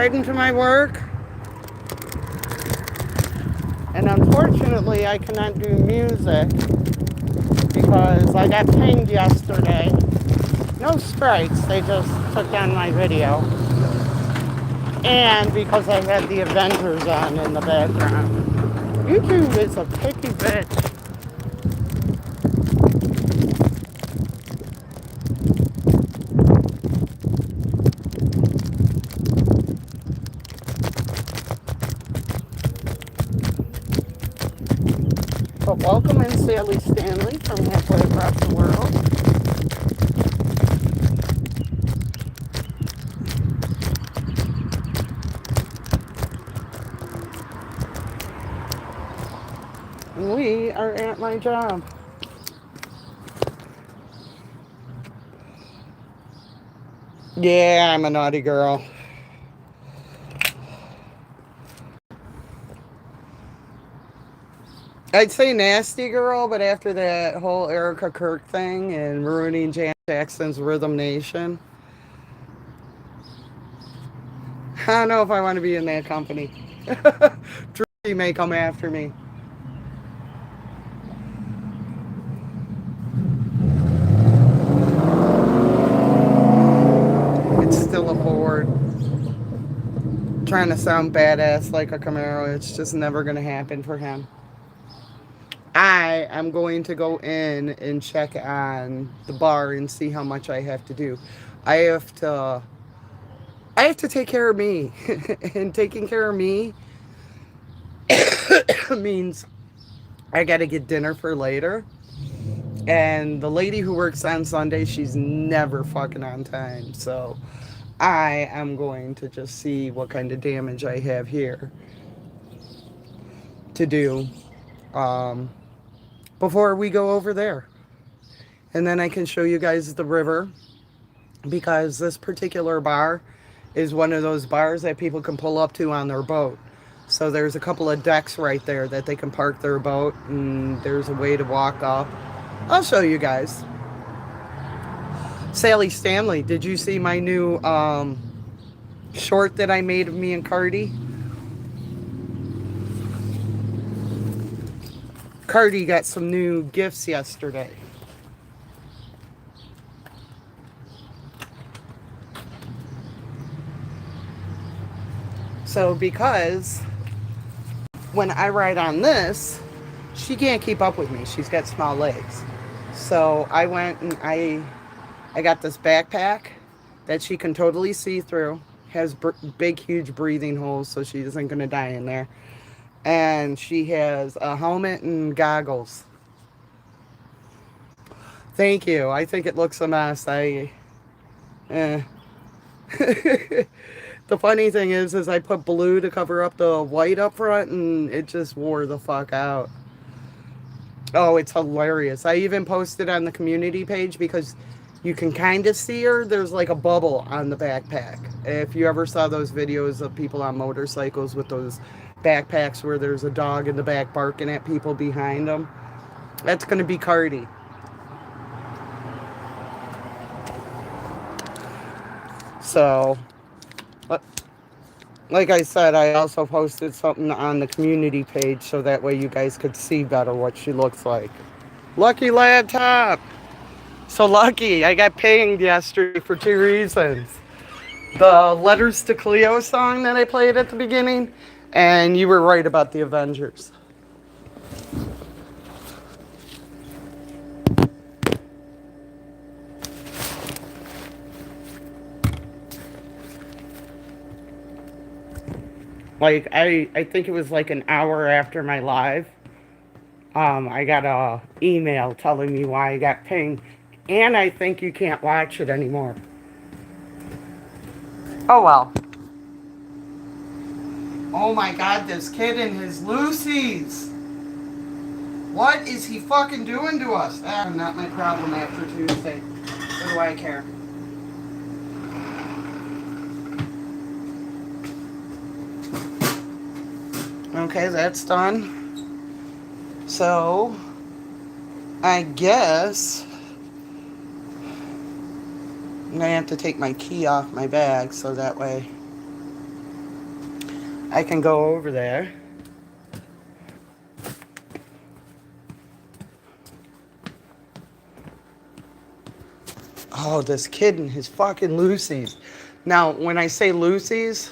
riding to my work. And unfortunately, I cannot do music because I got pinged yesterday. No strikes, they just took down my video. And because I had the Avengers on in the background. YouTube is a picky bitch. But welcome in Sally Stanley from halfway across the world. And we are at my job. Yeah, I'm a naughty girl. I'd say nasty girl, but after that whole Erica Kirk thing and ruining Janet Jackson's Rhythm Nation, I don't know if I want to be in that company. Drury may come after me. It's still a Ford. Trying to sound badass like a Camaro, it's just never going to happen for him. I am going to go in and check on the bar and see how much I have to do. I have to I have to take care of me. And taking care of me means I got to get dinner for later. And the lady who works on Sunday, she's never fucking on time. So I am going to just see what kind of damage I have here to do before we go over there. And then I can show you guys the river because this particular bar is one of those bars that people can pull up to on their boat. So there's a couple of decks right there that they can park their boat, and there's a way to walk up. I'll show you guys. Sally Stanley, did you see my new short that I made of me and Cardi? Cardi got some new gifts yesterday. So because when I ride on this, she can't keep up with me. She's got small legs. So I went and I got this backpack that she can totally see through. Has big, huge breathing holes, so she isn't going to die in there. And she has a helmet and goggles. Thank you. I think it looks a mess. The funny thing is I put blue to cover up the white up front, and it just wore the fuck out. Oh, it's hilarious. I even posted on the community page because you can kind of see her. There's like a bubble on the backpack. If you ever saw those videos of people on motorcycles with those backpacks where there's a dog in the back barking at people behind them, that's going to be Cardi. So, like I said, I also posted something on the community page so that way you guys could see better what she looks like. Lucky laptop! So lucky, I got pinged yesterday for 2 reasons. The Letters to Cleo song that I played at the beginning, and you were right about the Avengers. Like, I think it was like an hour after my live, I got a email telling me why I got pinged, and I think you can't watch it anymore. Oh well. Oh my god, this kid and his Lucy's. What is he fucking doing to us? That's not my problem after Tuesday. What do I care? Okay, that's done. So, I guess I'm gonna have to take my key off my bag so that way I can go over there. Oh, this kid and his fucking Lucy's. Now, when I say Lucy's,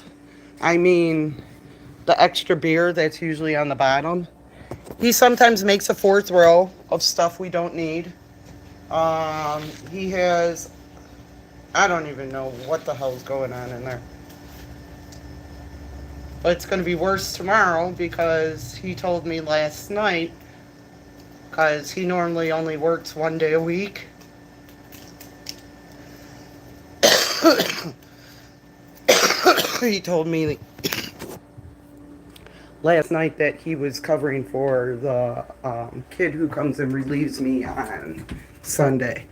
I mean the extra beer that's usually on the bottom. He sometimes makes a fourth row of stuff we don't need. He has, I don't even know what the hell's going on in there. But it's going to be worse tomorrow because he told me last night, because he normally only works 1 day a week. He told me last night that he was covering for the kid who comes and relieves me on Sunday.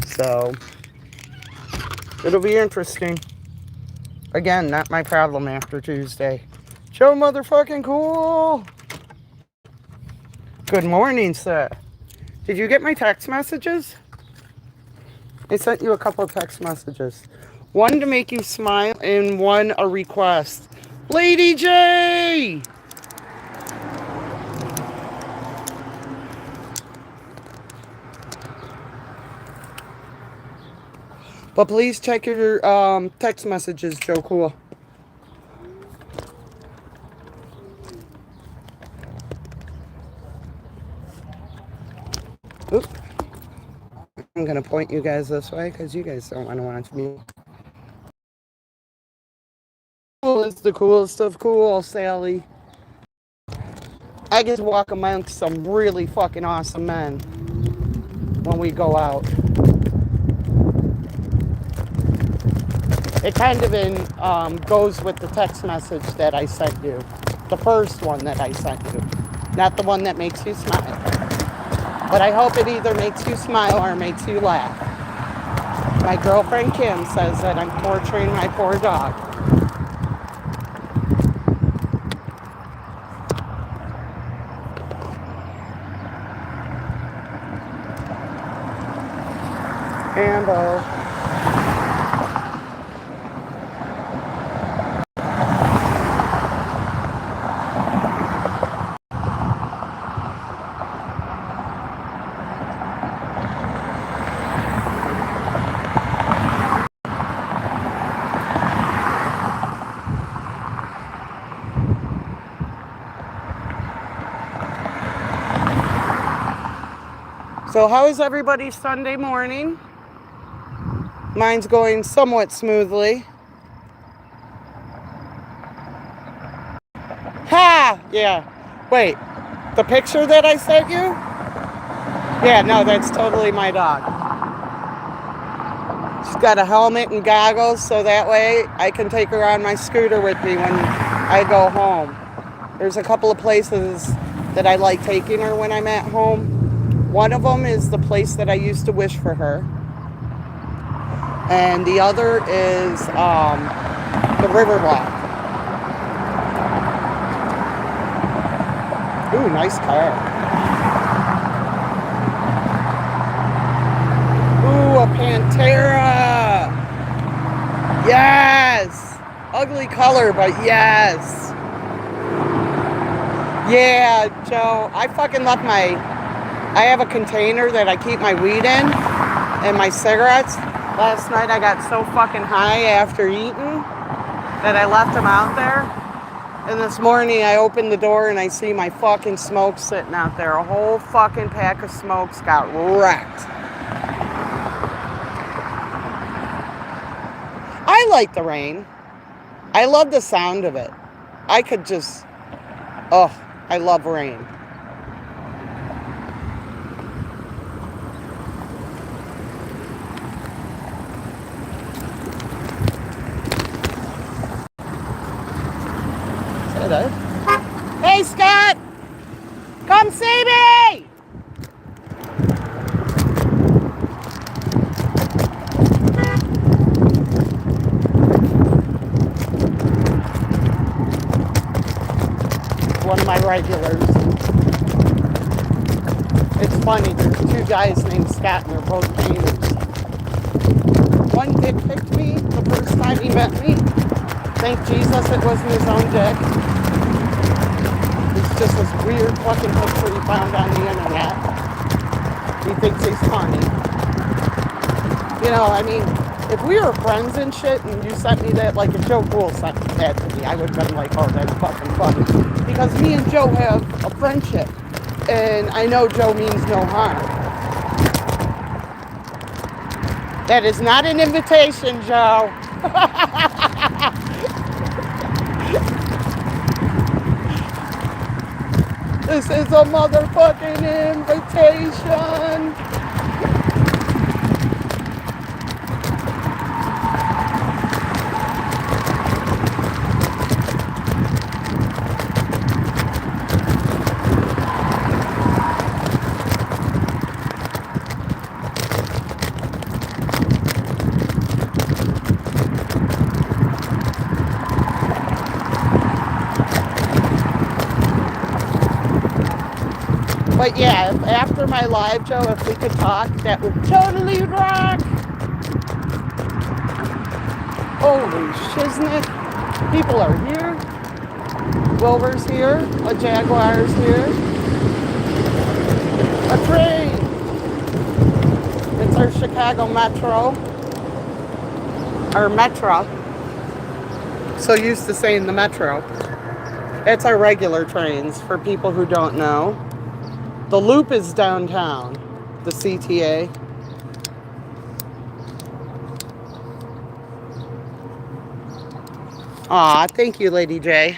So, it'll be interesting. Again, not my problem after Tuesday. Joe motherfucking cool! Good morning, sir. Did you get my text messages? I sent you a couple of text messages. One to make you smile and one a request. Lady J! But please check your text messages, Joe Cool. Oop. I'm going to point you guys this way because you guys don't want to watch me. Cool is the coolest of cool, Sally. I get to walk amongst some really fucking awesome men when we go out. It kind of goes with the text message that I sent you. The first one that I sent you. Not the one that makes you smile. But I hope it either makes you smile or makes you laugh. My girlfriend Kim says that I'm torturing my poor dog. Ambo. So how is everybody's Sunday morning? Mine's going somewhat smoothly. Ha! Yeah. Wait, the picture that I sent you? Yeah, no, that's totally my dog. She's got a helmet and goggles, so that way I can take her on my scooter with me when I go home. There's a couple of places that I like taking her when I'm at home. One of them is the place that I used to wish for her. And the other is the Riverwalk. Ooh, nice car. Ooh, a Pantera. Yes. Ugly color, but yes. Yeah, Joe, I fucking left I have a container that I keep my weed in and my cigarettes. Last night I got so fucking high after eating that I left them out there. And this morning I opened the door and I see my fucking smokes sitting out there. A whole fucking pack of smokes got wrecked. I like the rain. I love the sound of it. I could just, I love rain. Hey, Scott! Come see me! One of my regulars. It's funny, there's two guys named Scott and they're both painters. One kid picked me first time he met me. Thank Jesus it wasn't his own dick. It's just this weird fucking picture he found on the internet. He thinks he's funny. You know, I mean, if we were friends and shit and you sent me that, like if Joe Cool sent that to me, I would have been like, oh, that's fucking funny. Because me and Joe have a friendship. And I know Joe means no harm. That is not an invitation, Joe. This is a motherfucking invitation. But yeah, if after my live, Joe, if we could talk, that would totally rock. Holy shiznit. People are here. Wilbur's here. A Jaguar's here. A train. It's our Chicago Metro. Our Metro. So used to saying the Metro. It's our regular trains for people who don't know. The Loop is downtown, the CTA. Aw, thank you, Lady J.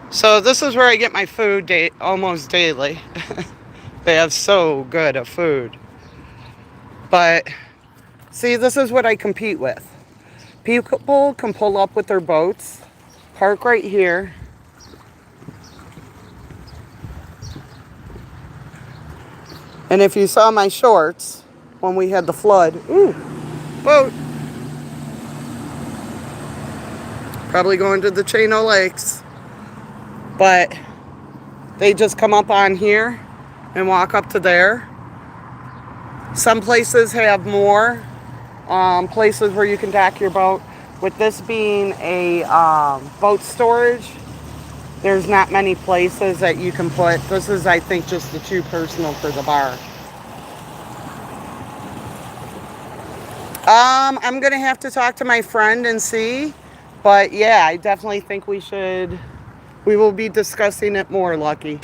So this is where I get my food almost daily. They have so good of food. But, see, this is what I compete with. People can pull up with their boats, park right here. And if you saw my shorts when we had the flood, ooh, boat. Probably going to the Chino Lakes. But they just come up on here and walk up to there. Some places have more places where you can dock your boat. With this being a boat storage, there's not many places that you can put. This is, I think, just the too personal for the bar. I'm going to have to talk to my friend and see. But yeah, I definitely think we will be discussing it more, Lucky.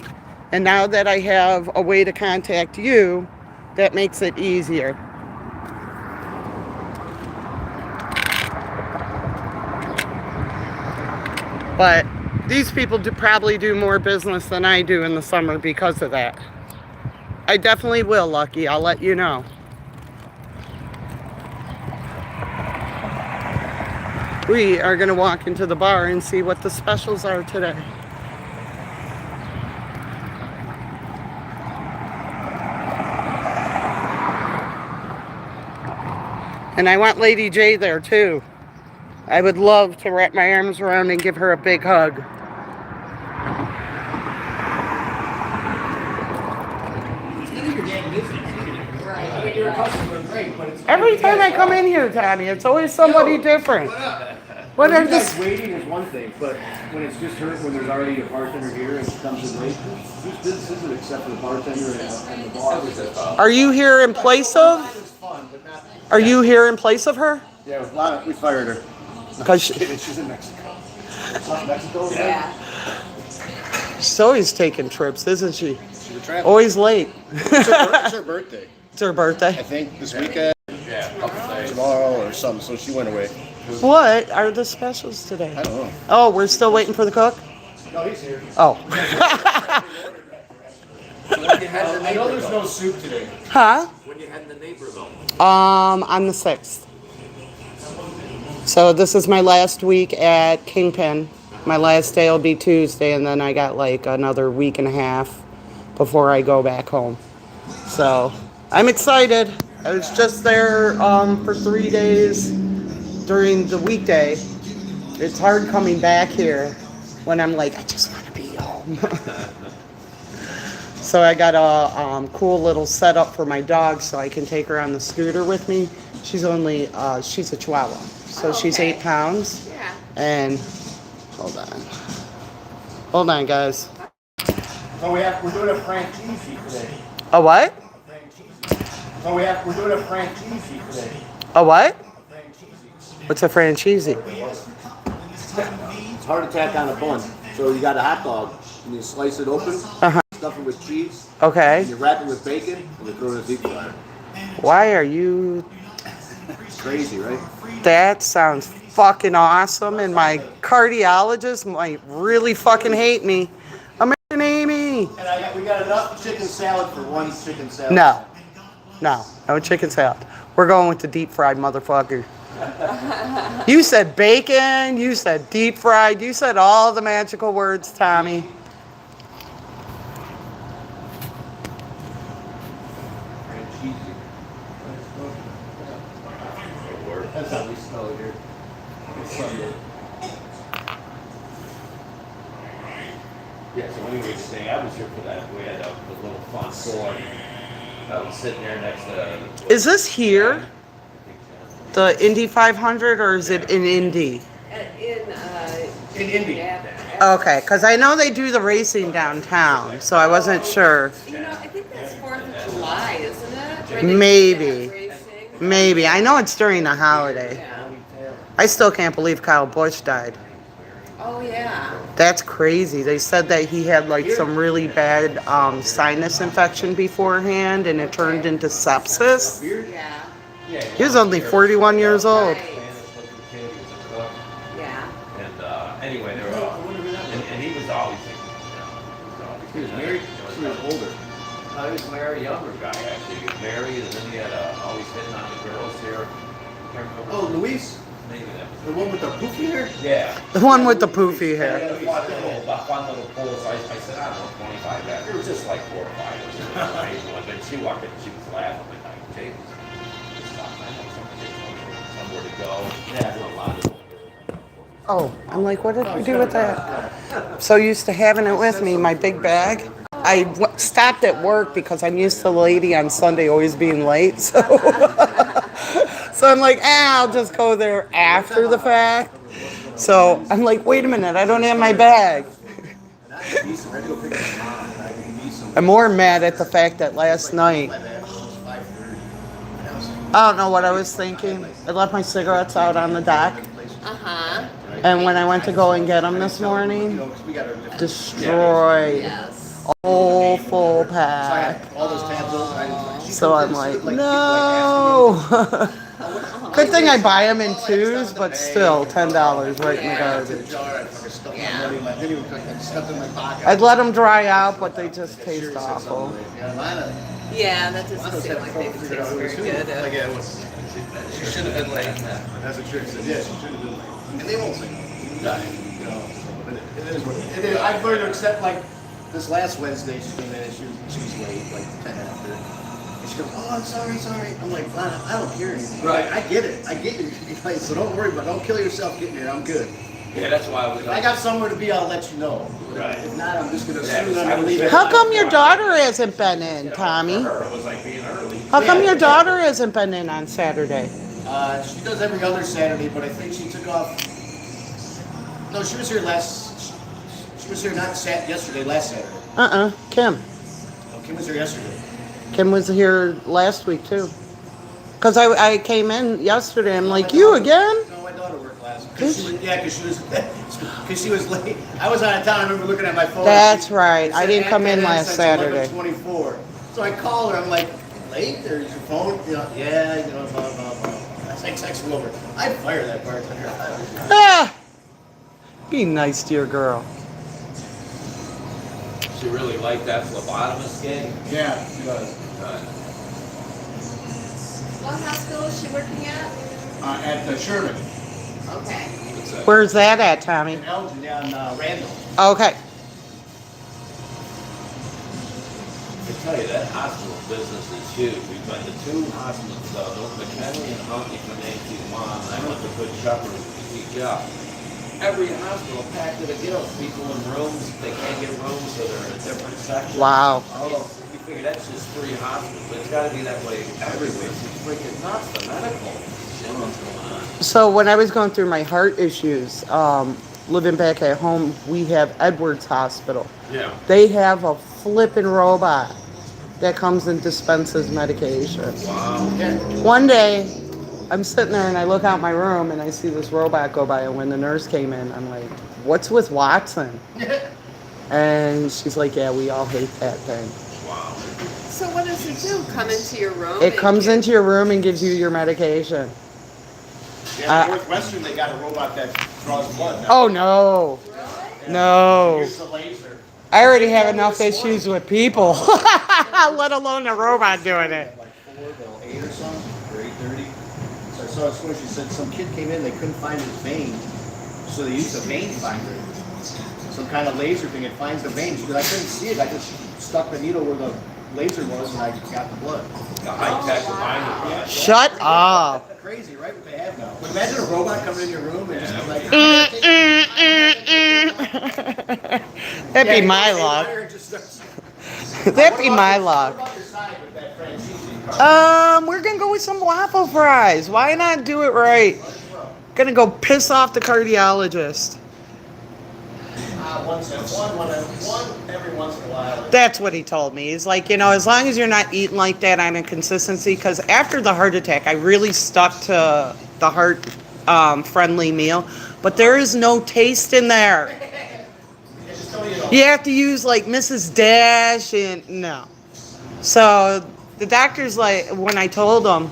And now that I have a way to contact you, that makes it easier. But these people probably do more business than I do in the summer because of that. I definitely will, Lucky. I'll let you know. We are going to walk into the bar and see what the specials are today. And I want Lady J there too. I would love to wrap my arms around and give her a big hug. Every time I come in here, Tommy, it's always somebody different. What are the waiting is one thing, but when it's just her, when there's already a bartender here and she comes in late, this isn't except for the bartender and the bar. Are you here in place of? Are you here in place of her? Yeah, we fired her. Because she's in Mexico. Mexico? Yeah. She's always taking trips, isn't she? She's a traveler. Always late. It's her birthday. It's her birthday. I think this weekend, tomorrow or something, so she went away. What are the specials today? I don't know. Oh, we're still waiting for the cook? No, he's here. Oh. I know there's no soup today. Huh? When you had the neighbor though? On the 6th. So this is my last week at Kingpin. My last day will be Tuesday, and then I got like another week and a half before I go back home. So I'm excited. I was just there for 3 days during the weekday. It's hard coming back here when I'm like, I just want to be home. So I got a cool little setup for my dog so I can take her on the scooter with me. She's a Chihuahua. So she's 8 pounds. Yeah. And hold on, guys. So we're doing a franchisee today. A what? So we're doing a franchisee today. A what? A franchisee. What's a franchisee? It's heart attack on a bun. So you got a hot dog, and you slice it open, Uh-huh. stuff it with cheese, Okay. and you wrap it with bacon, and you throw it in a deep fryer. Why are you... It's crazy, right? That sounds fucking awesome, and my cardiologist might really fucking hate me. American Amy! And we got enough chicken salad for one chicken salad. No chicken salad. We're going with the deep fried motherfucker. You said bacon, you said deep fried, you said all the magical words, Tommy. That's how we spell it here. It's Sunday. Yeah, so anyway, saying I was here for that. We had a little fun sword. I was sitting there next to. Is this here? The Indy 500, or is it in Indy? In Indy. Yeah. Okay, because I know they do the racing downtown, so I wasn't sure. You know, I think that's 4th of July, isn't it? Where they Maybe. have racing. Maybe. I know it's during the holiday. Yeah. I still can't believe Kyle Busch died. Oh, yeah. That's crazy. They said that he had like some really bad sinus infection beforehand, and it turned into sepsis. Yeah. He was only 41 years old. Right. Yeah. And anyway, they were all, and he was always, He was married. He was older. He was married, younger guy actually. He was married, and then he had always hitting on the girls here. Oh, Luis? Maybe that was. The one with the poofy hair? Yeah. The one with the poofy Yeah, hair. fun little pool. So I said, I don't know, 25 back. It was just like 4 or 5 or something. Right? But she walked in, she was laughing. I'm like, Jay, stop. I know somewhere to go. Yeah, do a lot of. Oh, I'm like, what did we do with that? So used to having it with me, my big bag. I stopped at work because I'm used to the lady on Sunday always being late. So, so I'm like, I'll just go there after the fact. So I'm like, wait a minute, I don't have my bag. I'm more mad at the fact that last night, I don't know what I was thinking. I left my cigarettes out on the dock. Uh-huh. And when I went to go and get them this morning, destroyed Yes. a whole full pack. All those tabs open. So I'm like, no. Good thing I buy them in twos, but still $10 right in the garbage. I'd let them dry out, but they just taste awful. Yeah, that doesn't seem like they would taste very good. She should have been late. That's what Trish said. Yeah, she should have been late. And they won't say you know, but it is what it is. I've learned to accept, like, this last Wednesday she came in and she was late, like 10 after. And she goes, oh, I'm sorry. I'm like, I don't care anymore. Right. I get it. I get you. So don't worry about it. Don't kill yourself getting here. I'm good. Yeah, that's why I was. If I got somewhere to be, I'll let you know. Right. If not, I'm just going to assume I'm going to leave it. How come your daughter hasn't been in, Tommy? It was like being early. How come your daughter hasn't been in on Saturday? She does every other Saturday, but I think she took off. No, she was here She was here not yesterday, last Saturday. Kim. Oh, Kim was here yesterday. Kim was here last week too. Because I came in yesterday, I'm like, you again? No, my daughter worked last week. Because she was late. I was out of town. I remember looking at my phone. That's right. It I said didn't come in at last Saturday. 11:24. So I called her. I'm like, late? Or is your phone? You know, yeah, you know, blah, blah, blah. I was like, text her over. I'd fire that bartender. Ah! Be nice to your girl. She really liked that phlebotomist gig. Yeah, she does. What hospital is she working at? At Sherman. Okay. Where's that at, Tommy? In Elgin, on Randall. Okay. I tell you, that hospital business is huge. We've been to 2 hospitals, North McKinley and Huntley for Nancy's mom, and I went to Good Shepherd to see Jeff. Every hospital packed to the gills. People in rooms, they can't get rooms, so they're in a different section. Wow. You figure that's just 3 hospitals. It's got to be that way everywhere. It's freaking nuts, the medical. So when I was going through my heart issues, living back at home, we have Edwards Hospital. Yeah. They have a flippin' robot that comes and dispenses medication. Wow. One day, I'm sitting there and I look out my room and I see this robot go by. And when the nurse came in, I'm like, "What's with Watson?" And she's like, "Yeah, we all hate that thing." Wow. So what does it do? Come into your room? It comes into your room and gives you your medication. Yeah, Northwestern, they got a robot that draws blood now. Oh no, Really? no! Here's the laser. I already have enough issues with people, let alone a robot doing it. Like 4 till 8 or something, or 8:30. So I saw a story. She said some kid came in, they couldn't find his vein, so they used a vein finder, some kind of laser thing. It finds the vein. She goes, I couldn't see it. I just stuck the needle where the laser was, and I got the blood. The high-tech binder, right? Shut up. Crazy, right? What they have now. But imagine a robot coming in your room and just be like, That'd be my luck. That'd be my luck. We're gonna go with some waffle fries. Why not do it right? Gonna go piss off the cardiologist. One every once in a while. That's what he told me. He's like, as long as you're not eating like that on a consistency, because after the heart attack, I really stuck to the heart friendly meal, but there is no taste in there. You have to use like Mrs. Dash and no. So the doctor's like, when I told him,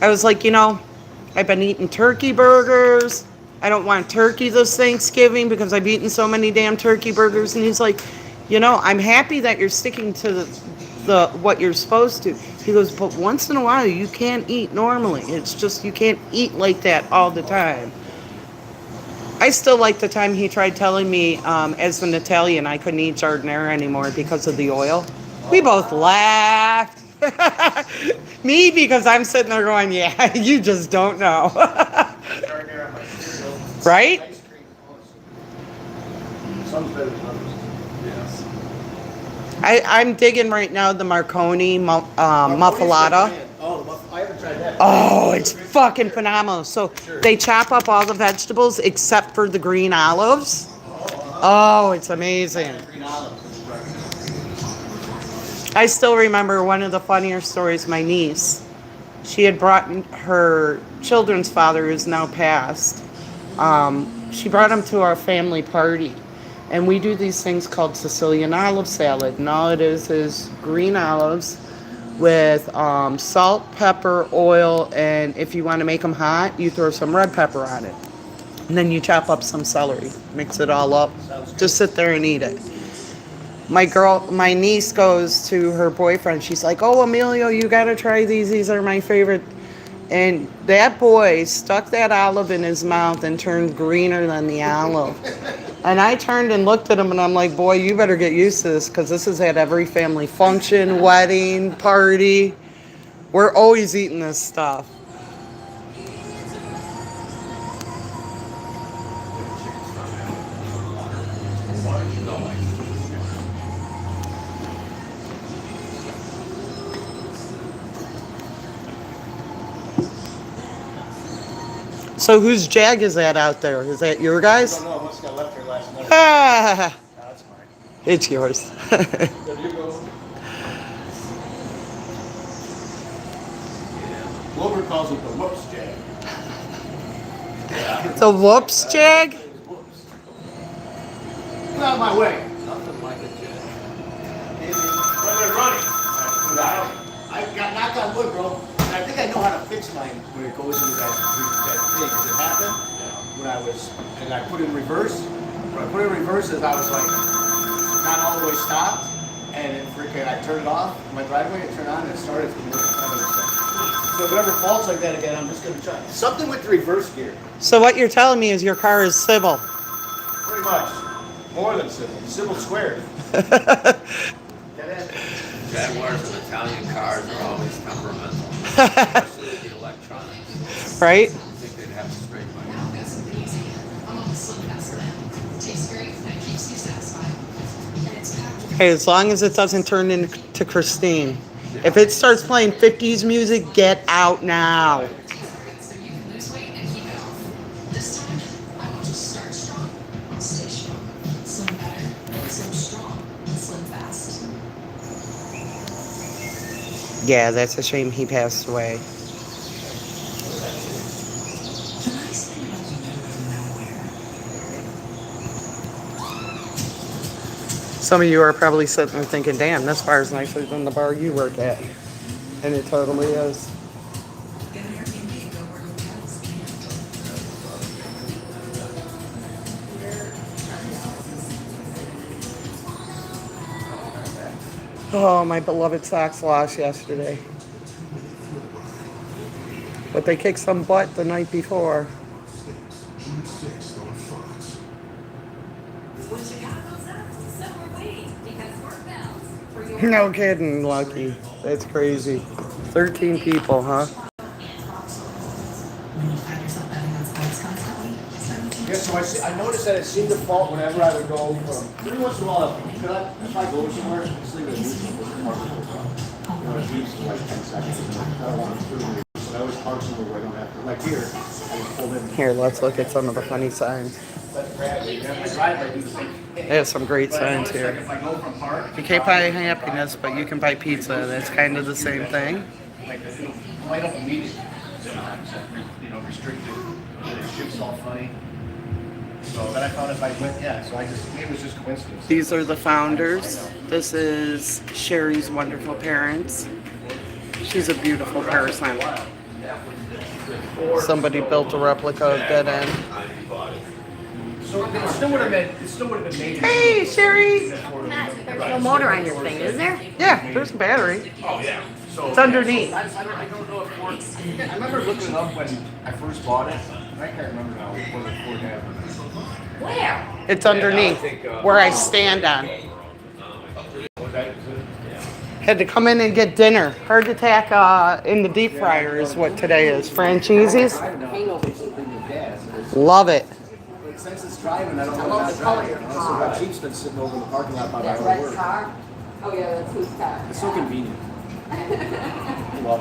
I was like, I've been eating turkey burgers. I don't want turkey this Thanksgiving because I've eaten so many damn turkey burgers. And he's like, I'm happy that you're sticking to the what you're supposed to. He goes, but once in a while you can't eat normally. It's just you can't eat like that all the time. I still like the time he tried telling me as an Italian I couldn't eat giardiniera anymore because of the oil. We both laughed. Me because I'm sitting there going, yeah, you just don't know. Right? Some's better than others. Yes. I'm digging right now the Marconi muffalata. Oh, I haven't tried that. Oh, it's fucking phenomenal. So they chop up all the vegetables except for the green olives. Oh, it's amazing. Green olives. I still remember one of the funnier stories, my niece. She had brought her children's father, who's now passed. She brought him to our family party. And we do these things called Sicilian olive salad. And all it is green olives with salt, pepper, oil, and if you want to make them hot, you throw some red pepper on it. And then you chop up some celery. Mix it all up. Just sit there and eat it. My niece goes to her boyfriend. She's like, oh, Emilio, you got to try these. These are my favorite. And that boy stuck that olive in his mouth and turned greener than the olive. And I turned and looked at him and I'm like, boy, you better get used to this because this is at every family function, wedding, party. We're always eating this stuff. So whose Jag is that out there? Is that your guys? I don't know. I must have left here last night. Ah, That's mine. it's yours. There you go. Wilbur calls it the whoops jag. The whoops Jag? Whoops. Get out of my way. Nothing like a jet. When they're running. I got knocked on wood, bro. And I think I know how to fix mine when it goes into that thing. Because it happened when I put it in reverse. When I put it in reverse, as I was like, not all the way stopped. And I turned it off. My driveway, it turned on and it started. So whatever faults like that again, I'm just going to try. Something with the reverse gear. So what you're telling me is your car is civil. Pretty much. More than civil. Civil squared. Get it? Jaguars and Italian cars are always temperamental, especially the electronics. Right? I think they'd have to straight my Now I've got something easy. I'm on the Slim Fast plan. Tastes great and it keeps you satisfied. And it's packed with Okay, as long as it doesn't turn into Christine. If it starts playing 50s music, get out now. Yeah, that's a shame he passed away. Some of you are probably sitting there thinking, damn, this bar is nicer than the bar you work at. And it totally is. Oh, my beloved Sox lost yesterday. But they kicked some butt the night before. No kidding, Lucky. That's crazy. 13 people, huh? Yeah, so I noticed that it seemed to fault whenever I would go from, every once in a while, if I go somewhere, just leave it music with the park. You know, it beeps for like 10 seconds. And I don't want to do it. So I always park somewhere where I don't have to. Like here, I just pulled in. Here, let's look at some of the funny signs. They have some great signs here. You can't buy happiness, but you can buy pizza. That's kind of the same thing. Like, light up immediately. You know, restricted. The ship's all funny. So then I found if I went, yeah, so I just, maybe it was just coincidence. These are the founders. This is Sherry's wonderful parents. She's a beautiful person. Somebody built a replica of Dead End. So it still would have been made. Hey, Sherry! There's no motor on your thing, is there? Yeah, there's a battery. Oh, yeah. So It's underneath. I don't know if Ford, I remember looking it up when I first bought it. I can't remember now what Ford had. Where? It's underneath where I stand on. Had to come in and get dinner. Heart attack in the deep fryer is what today is. Franchises. Love it. But since it's driving, I don't know how to drive it. So my Jeep's been sitting over in the parking lot by my That work. red car? Oh yeah, that's whose car? It's so convenient. Well,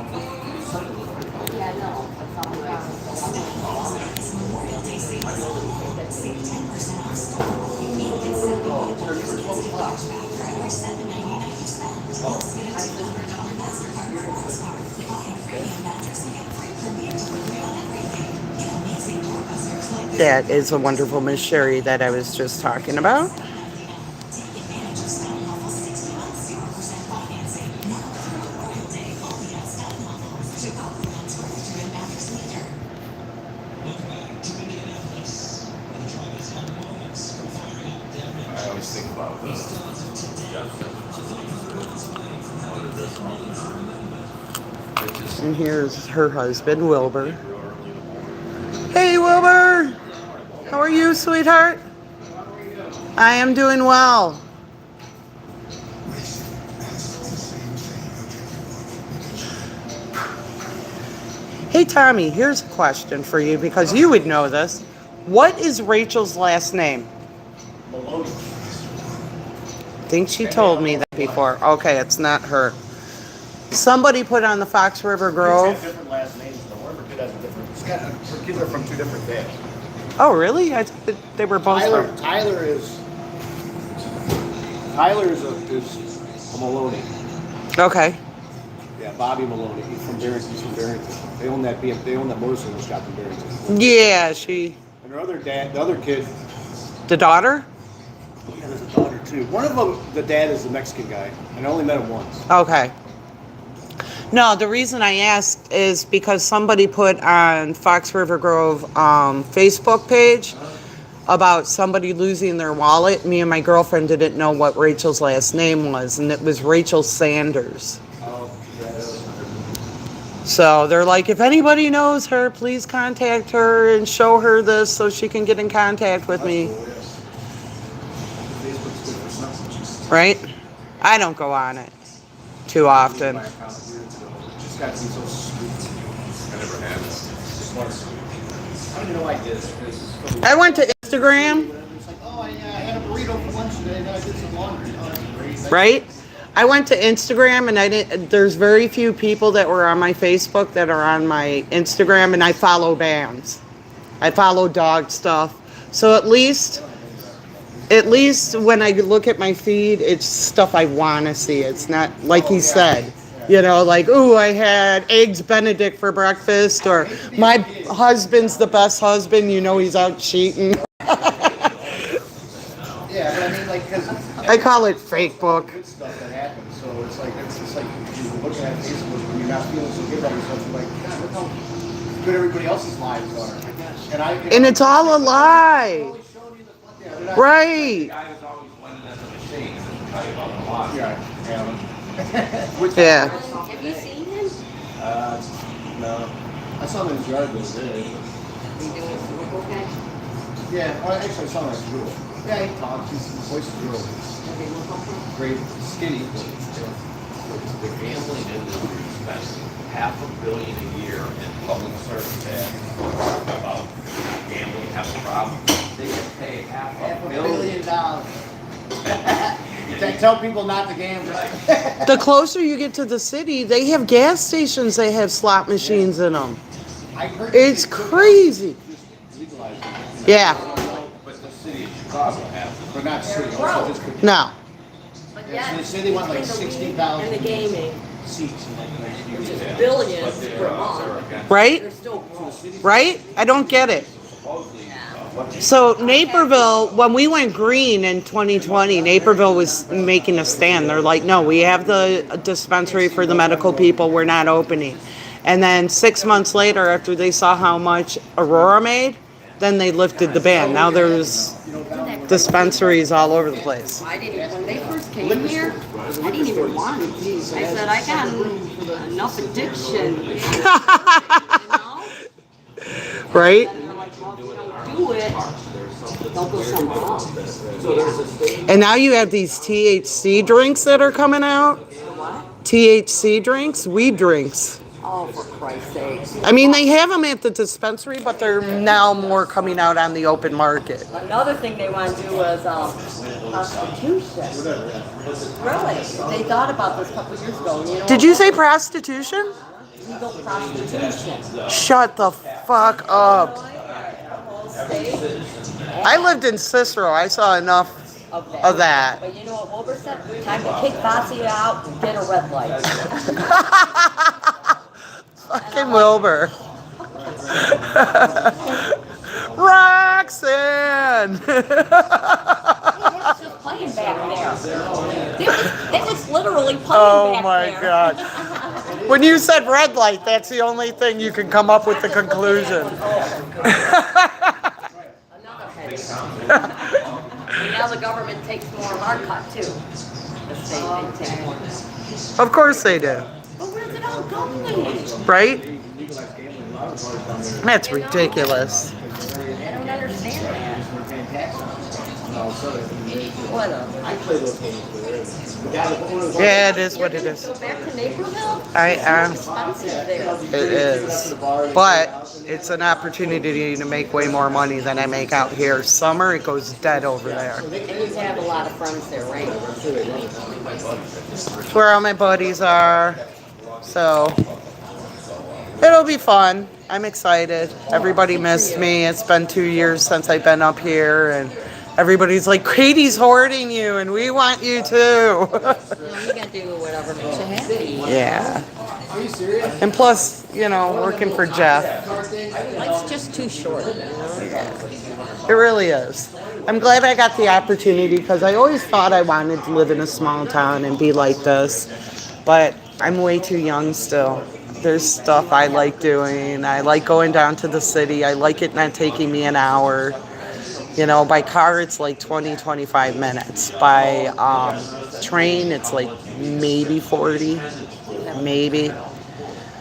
Yeah, no. That's all right. That is a wonderful Miss Sherry that I was just talking about. I always think about this. And here's her husband, Wilbur. Hey, Wilbur! How are you, sweetheart? I am doing well. Hey, Tommy, here's a question for you because you would know this. What is Rachel's last name? Maloney. I think she told me that before. Okay, it's not her. Somebody put on the Fox River Grove. Kids have different last names. The Warmer kid has a different. It's got, her kids are from two different dads. Oh, really? I thought that they were both from. Tyler is a Maloney. Okay. Yeah, Bobby Maloney. He's from Barrington. He's from Barrington. They own that motorcycle shop in Barrington. Yeah, she. And her other dad, the other kid. The daughter? Yeah, there's a daughter too. One of them, the dad is the Mexican guy, and I only met him once. Okay. No, the reason I asked is because somebody put on Fox River Grove Facebook page about somebody losing their wallet. Me and my girlfriend didn't know what Rachel's last name was, and it was Rachel Sanders. Oh, yeah. So they're like, if anybody knows her, please contact her and show her this so she can get in contact with me. Cool, yes. Facebook's good for something. Right? I don't go on it too often. My account years ago. It just got to be so sweet. I never had it. I don't even know why I did it. I went to Instagram, It's like, oh, yeah, I had a burrito for lunch today, and then I did some laundry. Oh, that's great. right? I went to Instagram and I didn't, there's very few people that were on my Facebook that are on my Instagram, and I follow bands. I follow dog stuff. So at least when I look at my feed, it's stuff I want to see. It's not, like he said, You know, like, ooh, I had eggs Benedict for breakfast, or my husband's the best husband. You know, he's out cheating. Yeah, but I mean, like, because I call it fake book. good stuff that happens. So it's like you're looking at Facebook and you're not feeling so good about yourself. You're like, God, look how good everybody else's lives are. And it's all a lie. Right. The guy who's always winning at the machines and tell you about the loss. Yeah. Yeah. Have you seen him? No. I saw him in his yard the other day. Are you doing some work okay? Yeah, well, actually, I saw him at school. Yeah, he talks. His voice is real Does he look okay? great, skinny. The gambling industry spends $500 million a year in public service ads about gambling have a problem. They get paid $500 million. Tell people not to gamble. The closer you get to the city, they have gas stations that have slot machines in them. I heard It's crazy. legalized it. Yeah. But the city of Chicago has it. But not city. Also just No. But Yeah, so yet, they say they want like between the weed 60,000 and the gaming, seats in like the next few which years. is Yeah. billions But per they're month, against Right? they're still growing. Right? I don't get it. supposedly what they So Naperville, when we went green in 2020, Naperville was making a stand. They're like, no, we have the dispensary for the medical people. We're not opening. And then 6 months later, after they saw how much Aurora made, then they lifted the ban. Now there's dispensaries all over the place. I didn't, when they first came here, I didn't even want it. I said, I got enough addiction. You know? Right? And they're like, well, if you don't do it, they'll go somewhere else. And now you have these THC drinks that are coming out. What? THC drinks, weed drinks. Oh, for Christ's sake. I mean, they have them at the dispensary, but they're now more coming out on the open market. Another thing they want to do is prostitution. Really? They thought about this a couple years ago. You know, Did you say prostitution? legal prostitution? Shut the fuck up. State I lived in Cicero. I saw enough of that. But you know what Wilbur said? Time to kick Bossy out and get a red light. Fucking Wilbur. Roxanne. They was just playing back there. They was literally playing Oh back my there. God. When you said red light, that's the only thing you can come up with the conclusion. Another head. And now the government takes more of our cut too. The state, they take more. Of course they do. But where's it all going? Right? That's ridiculous. I don't understand that. Whatever. I play those games with it. The guy that owner was Yeah, it is what it Go is. back to Naperville? I am. Expensive there. It is. But it's an opportunity to make way more money than I make out here. Summer, it goes dead over there. And you have a lot of friends there, right? It's where all my buddies are. So it'll be fun. I'm excited. Everybody missed me. It's been 2 years since I've been up here, and everybody's like, Katie's hoarding you, and we want you too. You gotta do whatever makes you happy. Yeah. Are you serious? And plus, you know, working for Jeff. Life's just too short. It really is. I'm glad I got the opportunity because I always thought I wanted to live in a small town and be like this. But I'm way too young still. There's stuff I like doing. I like going down to the city. I like it not taking me an hour. You know, by car it's like 20, 25 minutes. By train it's like maybe 40, maybe.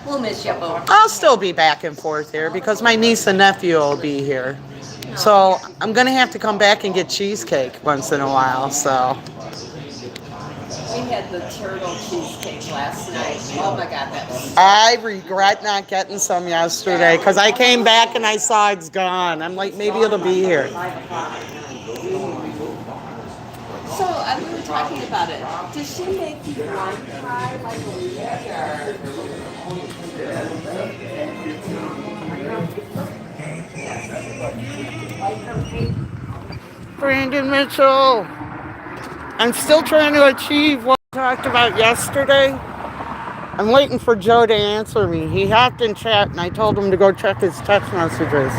We'll miss you, Bo. I'll still be back and forth here because my niece and nephew will be here. So I'm going to have to come back and get cheesecake once in a while, so. We had the turtle cheesecake last night. Oh my God, that was. I regret not getting some yesterday because I came back and I saw it's gone. I'm like, maybe it'll be here. So we were talking about it. Does she make you one cry like a leader? Brandon Mitchell. I'm still trying to achieve what I talked about yesterday. I'm waiting for Joe to answer me. He hopped in chat and I told him to go check his text messages.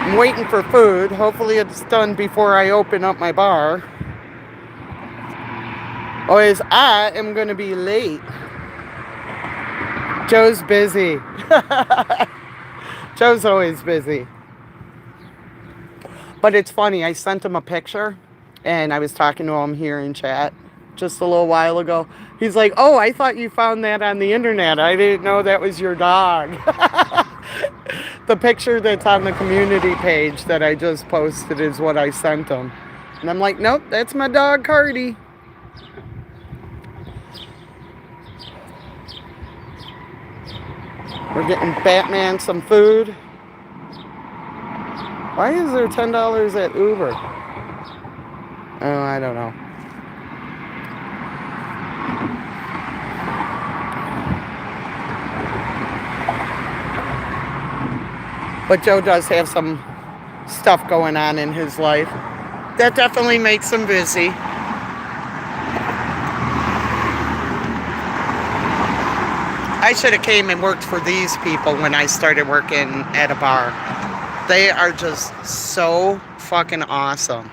I'm waiting for food. Hopefully it's done before I open up my bar. Or as I am going to be late. Joe's busy. Joe's always busy. But it's funny, I sent him a picture and I was talking to him here in chat just a little while ago. He's like, oh, I thought you found that on the internet. I didn't know that was your dog. The picture that's on the community page that I just posted is what I sent him. And I'm like, nope, that's my dog, Cardi. We're getting Batman some food. Why is there $10 at Uber? Oh, I don't know. But Joe does have some stuff going on in his life. That definitely makes him busy. I should have came and worked for these people when I started working at a bar. They are just so fucking awesome.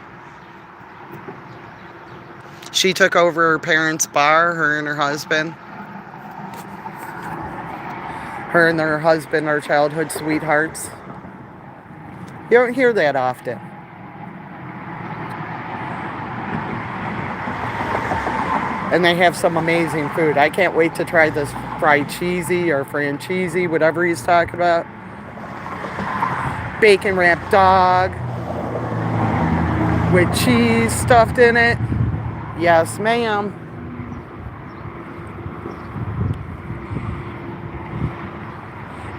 She took over her parents' bar, her and her husband. Her and her husband are childhood sweethearts. You don't hear that often. And they have some amazing food. I can't wait to try this fried cheesy or franchise, whatever he's talking about. Bacon wrapped dog with cheese stuffed in it. Yes, ma'am.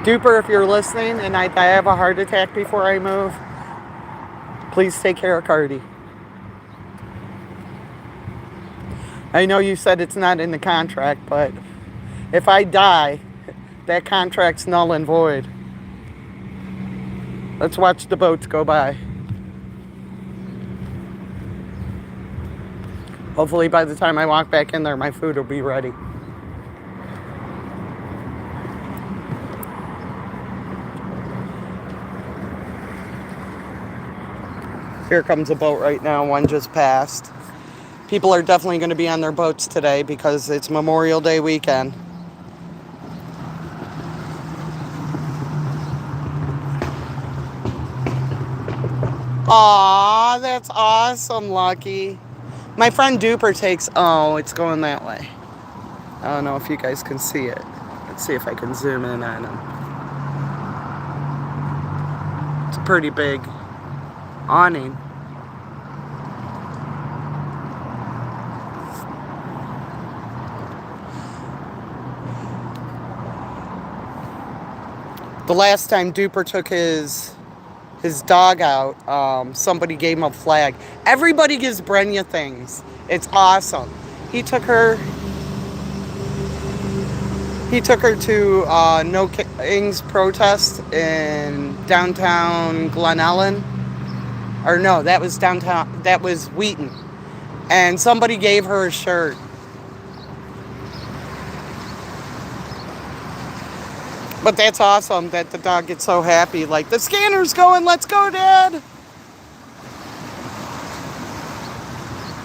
Duper, if you're listening and I have a heart attack before I move, please take care of Cardi. I know you said it's not in the contract, but if I die, that contract's null and void. Let's watch the boats go by. Hopefully by the time I walk back in there, my food will be ready. Here comes a boat right now. One just passed. People are definitely going to be on their boats today because it's Memorial Day weekend. Aw, that's awesome, Lucky. My friend Duper takes... Oh, it's going that way. I don't know if you guys can see it. Let's see if I can zoom in on him. It's a pretty big awning. The last time Duper took his dog out, somebody gave him a flag. Everybody gives Brenya things. It's awesome. He took her to No Kings protest in downtown Glen Ellen. Or no, that was downtown, that was Wheaton. And somebody gave her a shirt. But that's awesome that the dog gets so happy. Like, the scanner's going, let's go, Dad.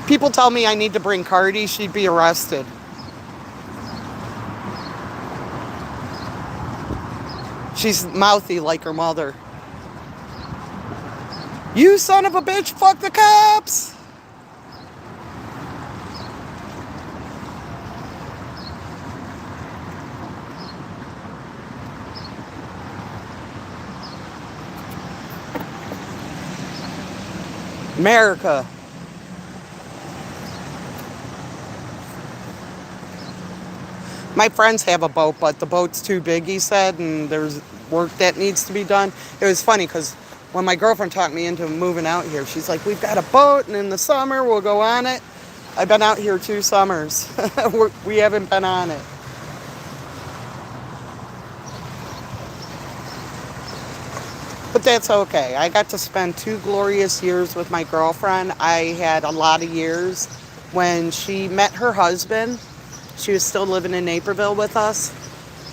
People tell me I need to bring Cardi, she'd be arrested. She's mouthy like her mother. You son of a bitch, fuck the cops! America. My friends have a boat, but the boat's too big, he said, and there's work that needs to be done. It was funny because when my girlfriend talked me into moving out here, she's like, we've got a boat, and in the summer we'll go on it. I've been out here 2 summers. We haven't been on it. that's okay. I got to spend 2 glorious years with my girlfriend. I had a lot of years. When she met her husband, she was still living in Naperville with us,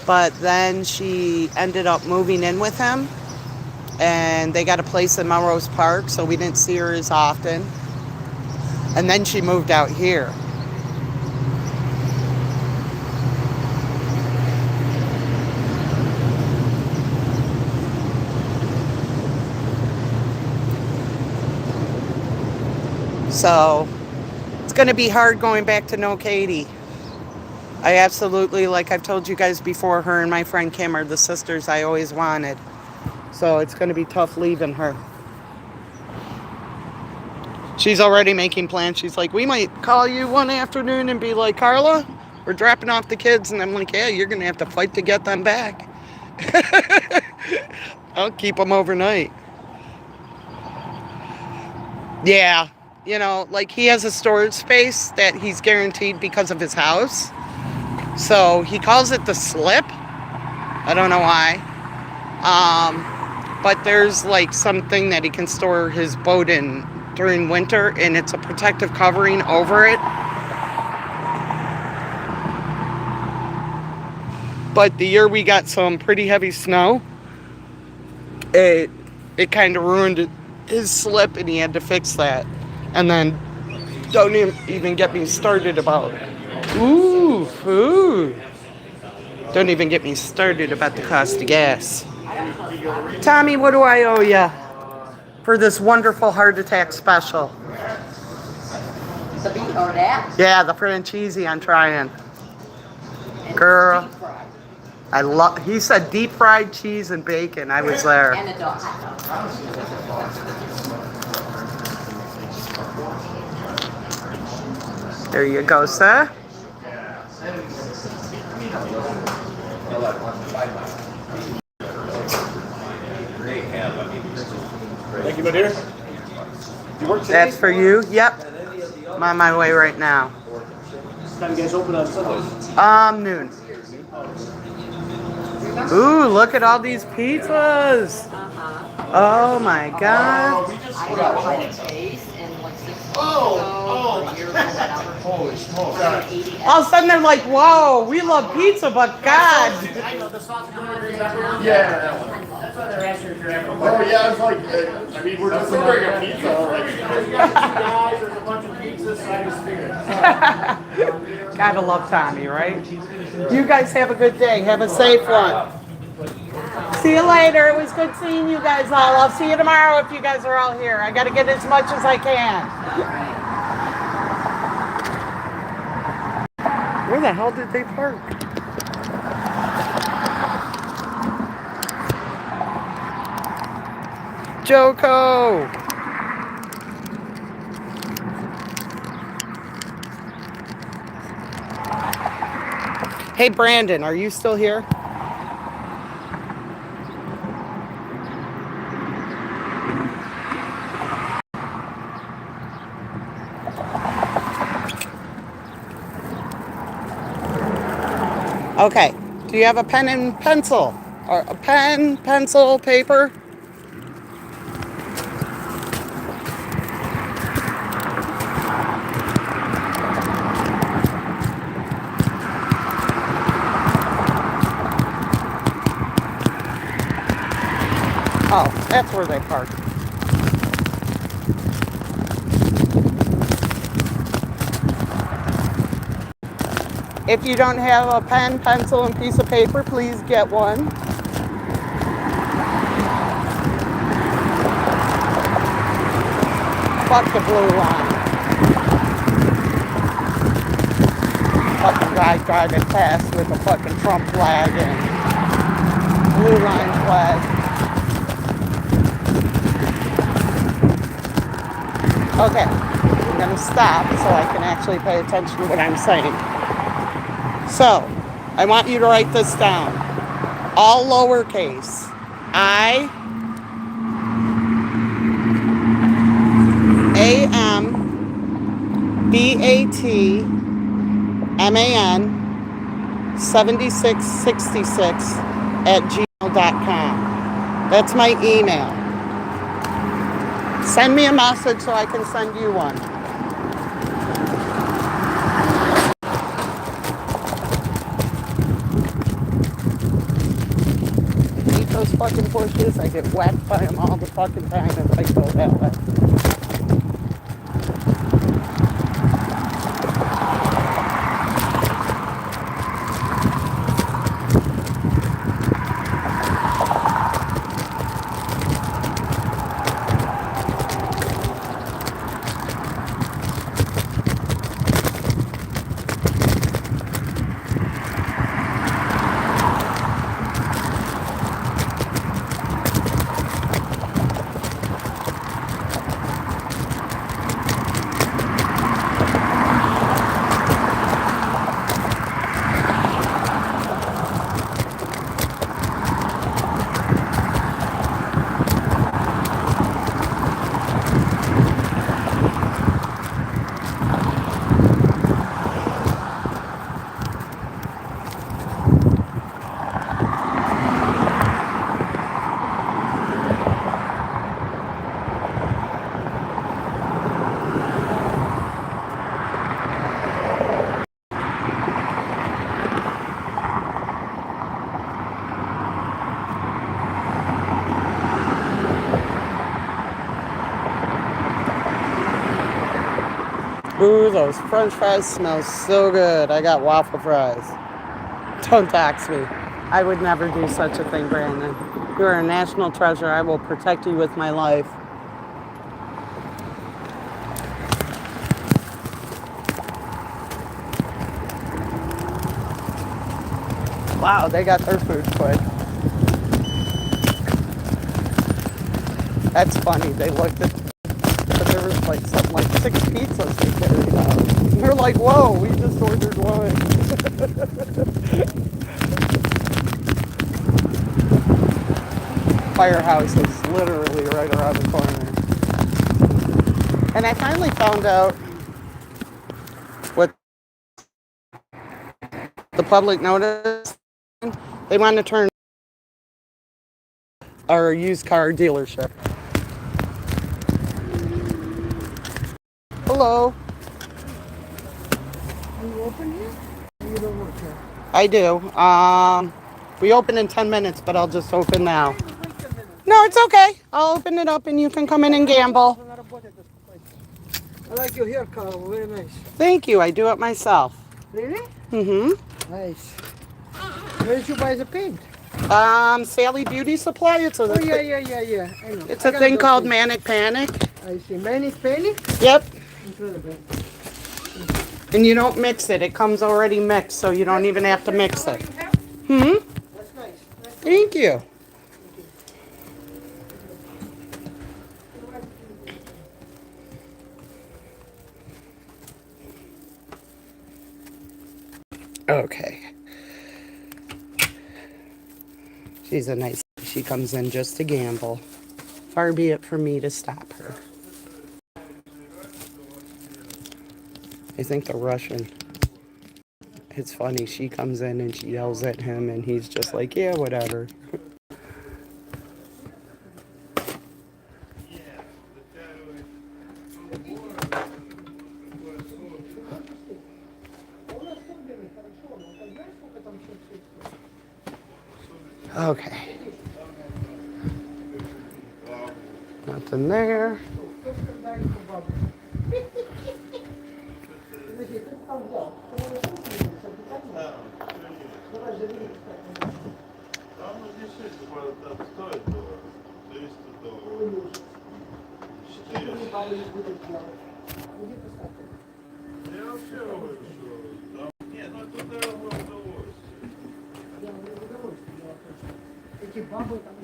but then she ended up moving in with him, and they got a place in Melrose Park, so we didn't see her as often. And then she moved out here. So it's going to be hard going back to know Katie. I absolutely, like I've told you guys before, her and my friend Kim are the sisters I always wanted. So it's going to be tough leaving her. She's already making plans. She's like, we might call you one afternoon and be like, Carla, we're dropping off the kids. And I'm like, yeah, you're going to have to fight to get them back. I'll keep them overnight. Yeah. You know, like he has a storage space that he's guaranteed because of his house. So he calls it the slip. I don't know why. But there's like something that he can store his boat in during winter, and it's a protective covering over it. But the year we got some pretty heavy snow, it kind of ruined his slip, and he had to fix that. And then don't even get me started about food. Don't even get me started about the cost of gas. Tommy, what do I owe you for this wonderful heart attack special? The beef or that? Yeah, the franchise I'm trying. Girl, I love. He said deep fried cheese and bacon. I was there. And a dog. There you go, sir. Thank you, my dear. You work today? That's for you. Yep. I'm on my way right now. What time you guys open on Sundays? Noon. Ooh, look at all these pizzas. Oh my God. I got my taste and like 6 months ago, a year ago, whatever. Holy smokes. All of a sudden they're like, whoa, we love pizza, but God. I know the sauce Yeah. That's why they're asking if you're ever. Oh yeah, it's like, I mean, we're just ordering a pizza. Like, you got 2 guys, there's a bunch of pizzas, so I just figured. Gotta love Tommy, right? You guys have a good day. Have a safe one. See you later. It was good seeing you guys all. I'll see you tomorrow if you guys are all here. I gotta get as much as I can. Where the hell did they park? Joko! Hey Brandon, are you still here? Okay, do you have a pen and pencil? Or a pen, pencil, paper? Oh, that's where they park. If you don't have a pen, pencil, and piece of paper, please get one. Fuck the blue line. Fucking guy driving past with a fucking Trump flag and blue line flag. Okay, I'm gonna stop so I can actually pay attention to what I'm saying. So, I want you to write this down. All lowercase. I AMBATMAN 7666 @gmail.com. That's my email. Send me a message so I can send you one. Eat those fucking bushes. I get whacked by them all the fucking time if I go that way. Ooh, those french fries smell so good. I got waffle fries. Don't dox me. I would never do such a thing, Brandon. You are a national treasure. I will protect you with my life. Wow, they got their food quick. That's funny. They looked at, but there was like something like 6 pizzas they carried out. They're like, whoa, we just ordered one. Firehouse is literally right around the corner. And I finally found out what the public notice. They want to turn our used car dealership. Hello. Are you open here? You don't work here. I do. We open in 10 minutes, but I'll just open now. Wait a minute. No, it's okay. I'll open it up and you can come in and gamble. I like your haircut. Very nice. Thank you. I do it myself. Really? Mm-hmm. Nice. Where did you buy the paint? Sally Beauty Supply. It's a Yeah. I know. it's a thing called Manic Panic. I see. Manic Panic? Yep. Incredible. And you don't mix it. It comes already mixed, so you don't even have to mix it. Hmm? That's nice. Thank you. Okay. She's a nice. She comes in just to gamble. Far be it from me to stop her. I think the Russian. It's funny. She comes in and she yells at him, and he's just like, yeah, whatever. Okay. Nothing there.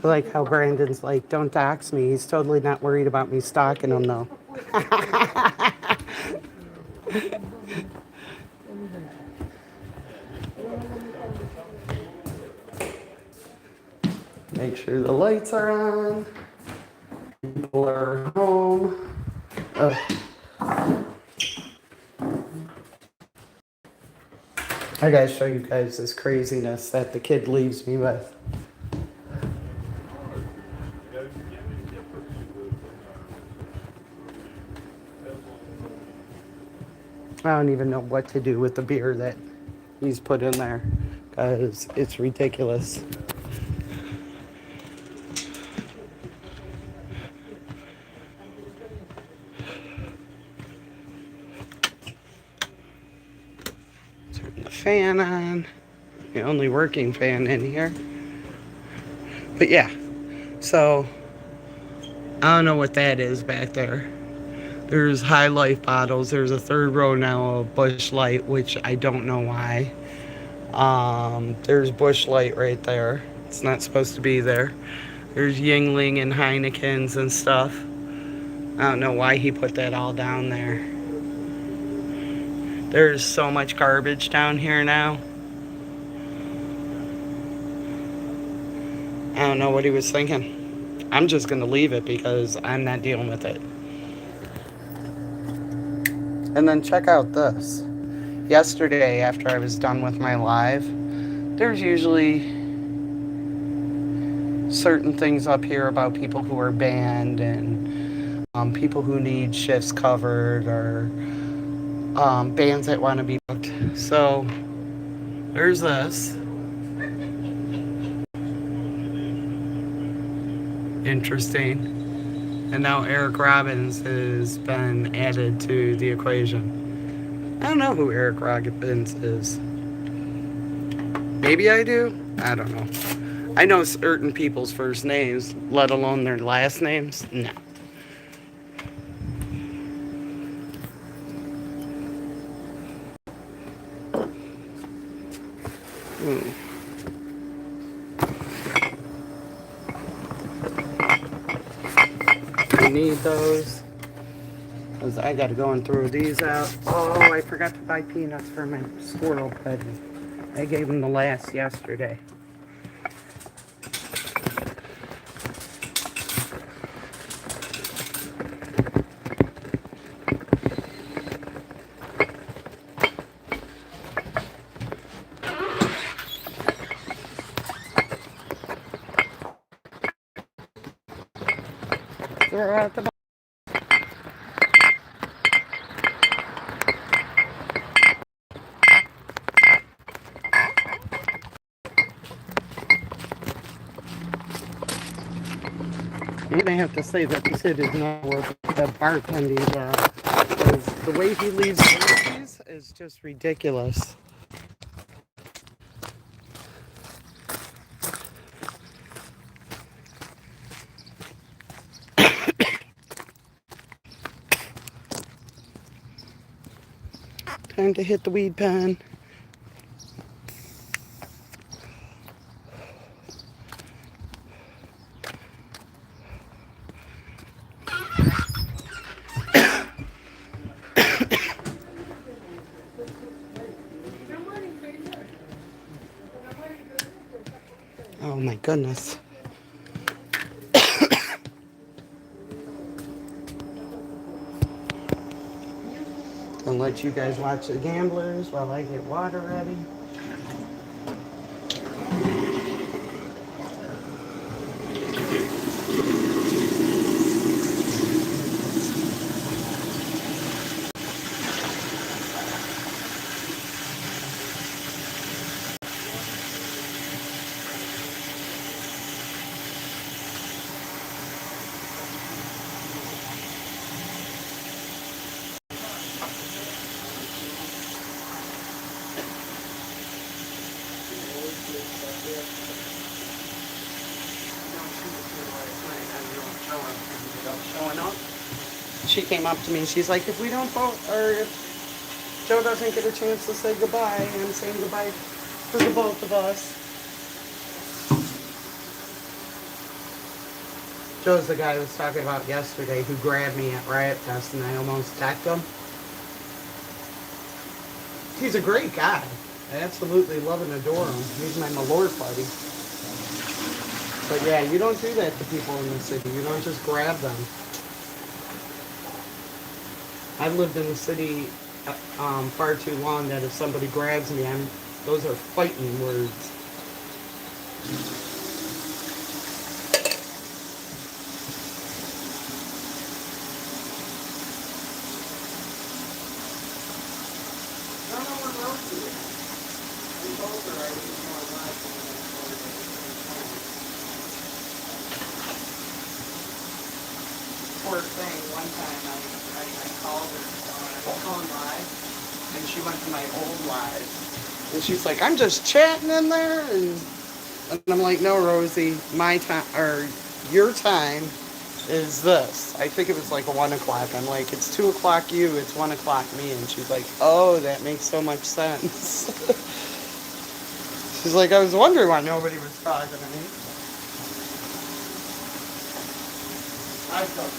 I like how Brandon's like, don't dox me. He's totally not worried about me stalking him, though. Make sure the lights are on. People are home. Ugh. I gotta show you guys this craziness that the kid leaves me with. I don't even know what to do with the beer that he's put in there because it's ridiculous. Turn the fan on. The only working fan in here. But yeah, so I don't know what that is back there. There's High Life bottles. There's a third row now of Busch Light, which I don't know why. There's Busch Light right there. It's not supposed to be there. There's Yingling and Heinekens and stuff. I don't know why he put that all down there. There's so much garbage down here now. I don't know what he was thinking. I'm just going to leave it because I'm not dealing with it. And then check out this. Yesterday, after I was done with my live, there's usually certain things up here about people who are banned and people who need shifts covered or bands that want to be booked. So there's this. Interesting. And now Eric Robbins has been added to the equation. I don't know who Eric Robbins is. Maybe I do? I don't know. I know certain people's first names, let alone their last names. No. I need those because I got to go and throw these out. Oh, I forgot to buy peanuts for my squirrel buddy. I gave him the last yesterday. Throw out the You're gonna have to say that this kid is not worth the bartending job. Because the way he leaves these is just ridiculous. Time to hit the weed pen. Oh my goodness. I'll let you guys watch the gamblers while I get water ready. Showing up. She came up to me and she's like, if we don't vote, or if Joe doesn't get a chance to say goodbye, I'm saying goodbye for the both of us. Joe's the guy I was talking about yesterday who grabbed me at Riot Fest and I almost attacked him. He's a great guy. I absolutely love and adore him. He's my Malort buddy. But yeah, you don't do that to people in the city. You don't just grab them. I've lived in the city far too long that if somebody grabs me, those are fighting words. Poor thing, one time I called her on a phone live, and she went to my old live. And she's like, I'm just chatting in there, and I'm like, no, Rosie, my time, or your time is this. I think it was like 1 o'clock. I'm like, it's 2 o'clock you, it's 1 o'clock me. And she's like, oh, that makes so much sense. She's like, I was wondering why nobody was talking to me. I thought.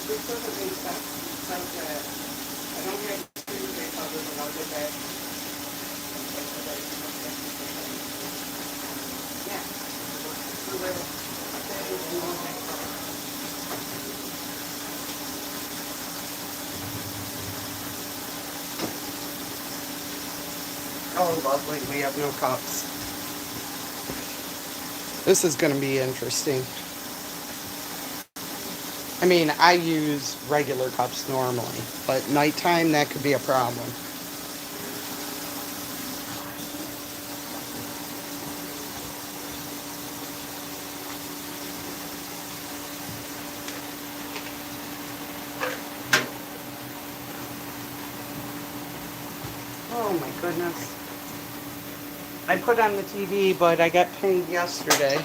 This doesn't make sense. It's like that. I don't get Tuesday other than I'll get back. Yeah. So that we won't make Oh, lovely. We have no cups. This is going to be interesting. I mean, I use regular cups normally, but nighttime, that could be a problem. Oh my goodness. I put on the TV, but I got pinged yesterday.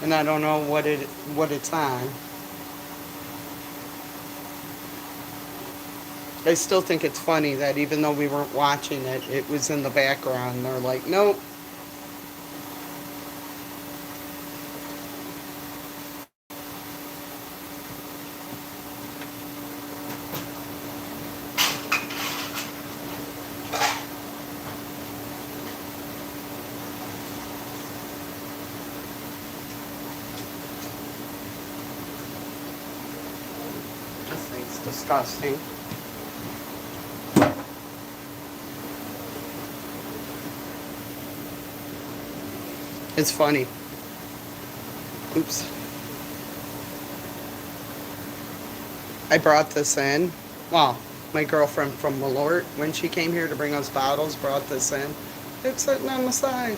And I don't know what it's on. I still think it's funny that even though we weren't watching it, it was in the background. They're like, nope. This thing's disgusting. It's funny. Oops. I brought this in. Well, my girlfriend from Malort, when she came here to bring us bottles, brought this in. It's sitting on the side.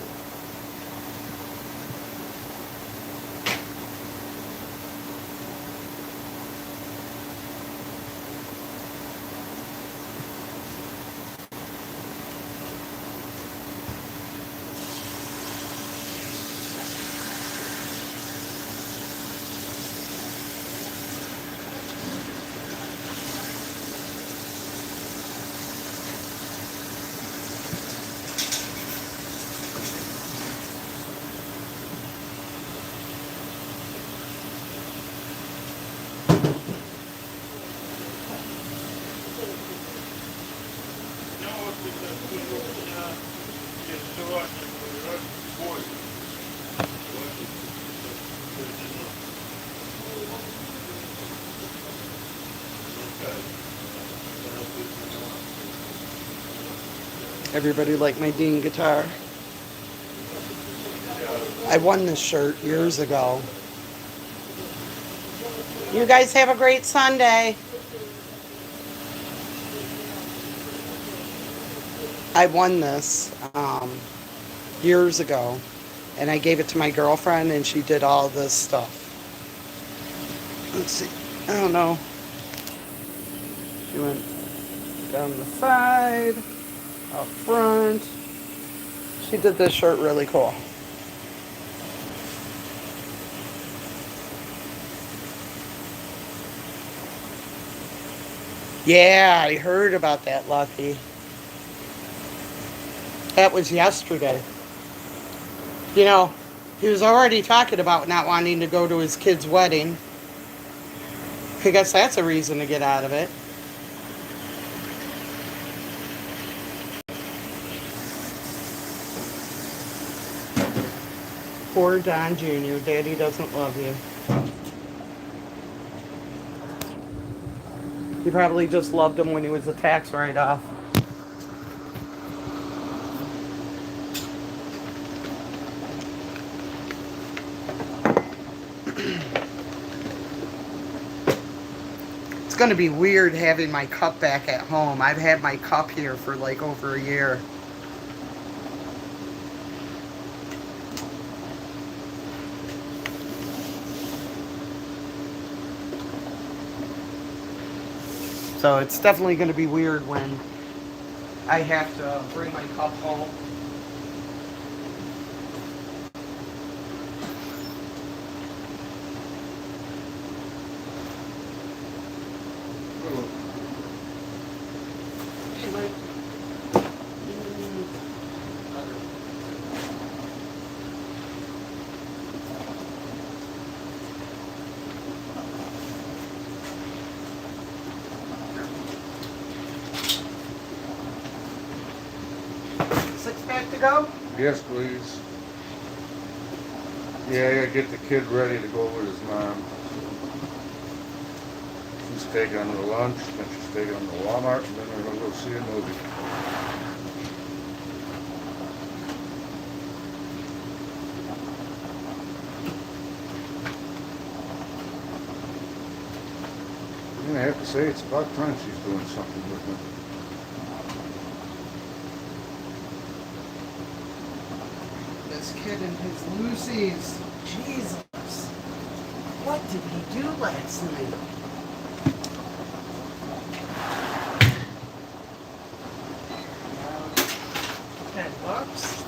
Everybody like my Dean guitar. I won this shirt years ago. You guys have a great Sunday. I won this years ago, and I gave it to my girlfriend, and she did all this stuff. Let's see. I don't know. She went down the side, up front. She did this shirt really cool. Yeah, I heard about that, Lucky. That was yesterday. You know, he was already talking about not wanting to go to his kid's wedding. I guess that's a reason to get out of it. Poor Don Jr. Daddy doesn't love you. He probably just loved him when he was a tax write-off. It's going to be weird having my cup back at home. I've had my cup here for like over a year. So it's definitely going to be weird when I have to bring my cup home. Six-pack to go? Yes, please. Yeah, I gotta get the kid ready to go with his mom. She's taking him to lunch, then she's taking him to Walmart, and then we're gonna go see a movie. I have to say, it's about time she's doing something with me. This kid and his Lucy's. Jesus. What did he do last night? $10.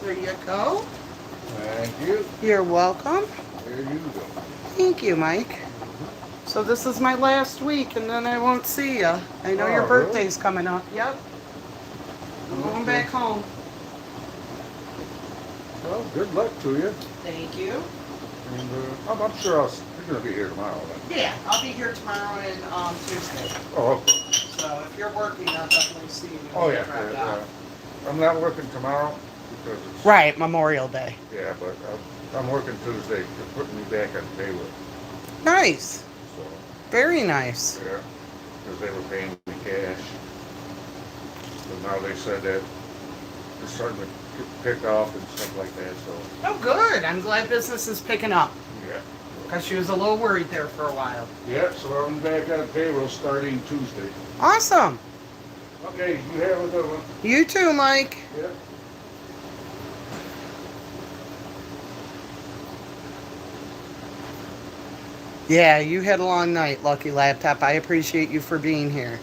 There you go. Thank you. You're welcome. There you go. Thank you, Mike. So this is my last week, and then I won't see ya. I know your Oh, really? birthday's coming up. Yep. I'm going Okay. back home. Well, good luck to you. Thank you. And I'm sure you're gonna be here tomorrow then. Yeah, I'll be here tomorrow and Tuesday. Oh, okay. So if you're working, I'll definitely see you. Oh, when yeah. you drop yeah, out. I'm not working tomorrow because it's... Right, Memorial Day. Yeah, but I'm working Tuesday. They're putting me back on payroll. Nice. So, Very nice. yeah, because they were paying me cash. But now they said that they're starting to pick off and stuff like that, so, Oh, good. I'm glad business is picking up. yeah. Because she was a little worried there for a while. Yeah, so I'm back on payroll starting Tuesday. Awesome. Okay, you have a good one. You too, Mike. Yeah. Yeah, you had a long night, Lucky Laptop. I appreciate you for being here.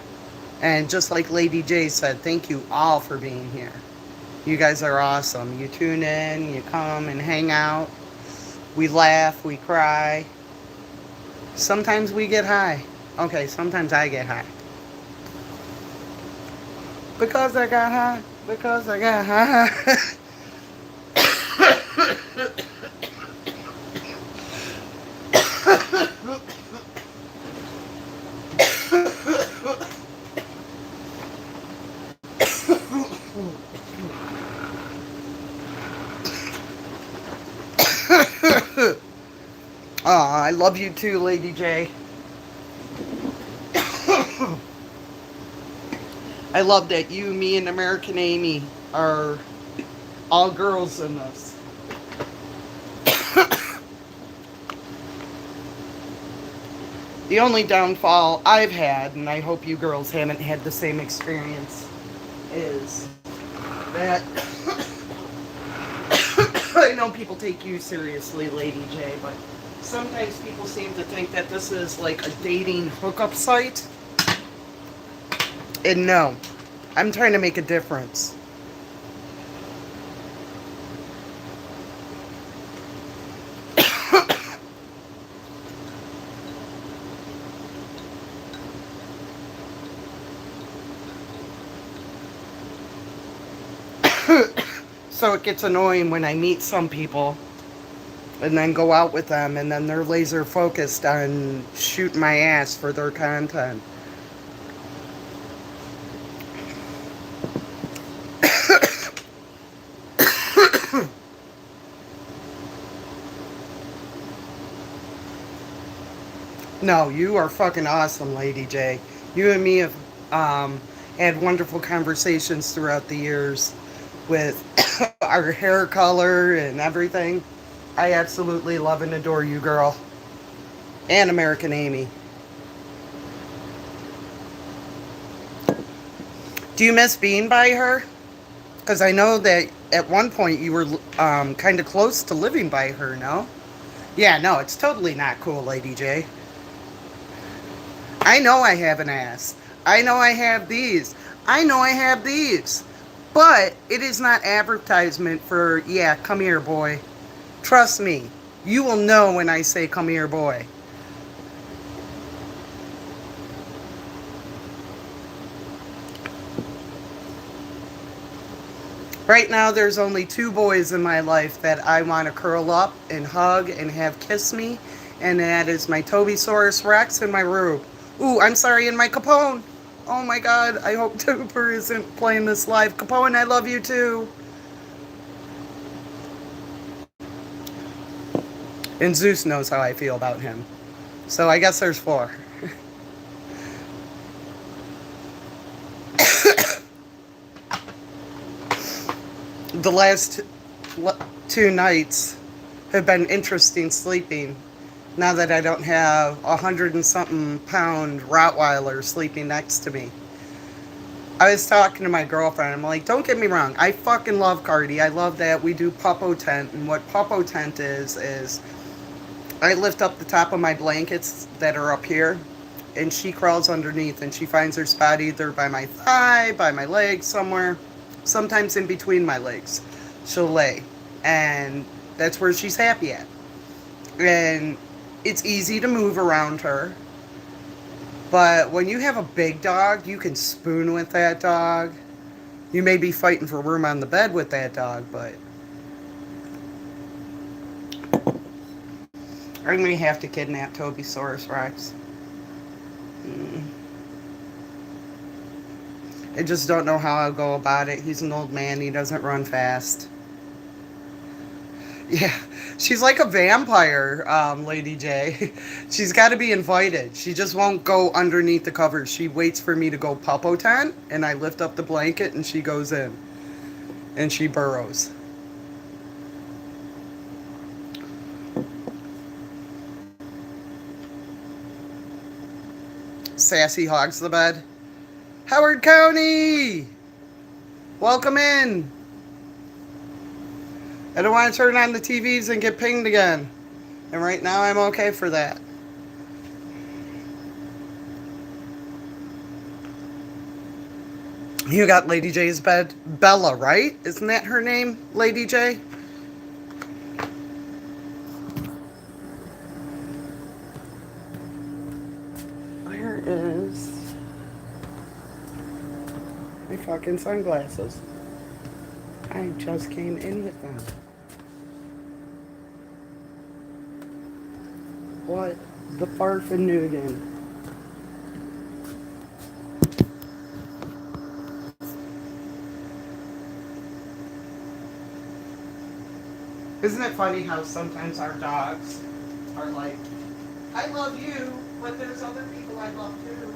And just like Lady J said, thank you all for being here. You guys are awesome. You tune in, you come and hang out. We laugh, we cry. Sometimes we get high. Okay, sometimes I get high. Because I got high. Because I got high. Oh, I love you too, Lady J. I love that you, me, and American Amy are all girls in this. The only downfall I've had, and I hope you girls haven't had the same experience, is that I know people take you seriously, Lady J, but sometimes people seem to think that this is like a dating hookup site. And no, I'm trying to make a difference. So it gets annoying when I meet some people and then go out with them, and then they're laser focused on shooting my ass for their content. No, you are fucking awesome, Lady J. You and me have had wonderful conversations throughout the years with our hair color and everything. I absolutely love and adore you, girl. And American Amy. Do you miss being by her? Because I know that at one point you were kind of close to living by her, no? Yeah, no, it's totally not cool, Lady J. I know I have an ass. I know I have these. I know I have these. But it is not advertisement for, yeah, come here, boy. Trust me. You will know when I say come here, boy. Right now, there's only 2 boys in my life that I want to curl up and hug and have kiss me. And that is my Tobysaurus Rex and my Rube. Ooh, I'm sorry, and my Capone. Oh my god, I hope Tooper isn't playing this live. Capone, I love you too. And Zeus knows how I feel about him. So I guess there's 4. The last 2 nights have been interesting sleeping. Now that I don't have 100 and something pound Rottweiler sleeping next to me. I was talking to my girlfriend. I'm like, don't get me wrong. I fucking love Cardi. I love that we do Puppo Tent. And what Puppo Tent is I lift up the top of my blankets that are up here. And she crawls underneath. And she finds her spot either by my thigh, by my leg, somewhere. Sometimes in between my legs. She'll lay. And that's where she's happy at. And it's easy to move around her. But when you have a big dog, you can spoon with that dog. You may be fighting for room on the bed with that dog, but I'm going to have to kidnap Tobysaurus Rex. I just don't know how I'll go about it. He's an old man. He doesn't run fast. Yeah, she's like a vampire, Lady J. She's got to be invited. She just won't go underneath the covers. She waits for me to go Puppo Tent, and I lift up the blanket, and she goes in. And she burrows. Sassy hogs the bed. Howard County! Welcome in. I don't want to turn on the TVs and get pinged again. And right now I'm okay for that. You got Lady J's bed. Bella, right? Isn't that her name, Lady J? Where is my fucking sunglasses? I just came in with them. What the farfenoogan? Isn't it funny how sometimes our dogs are like, I love you, but there's other people I love too.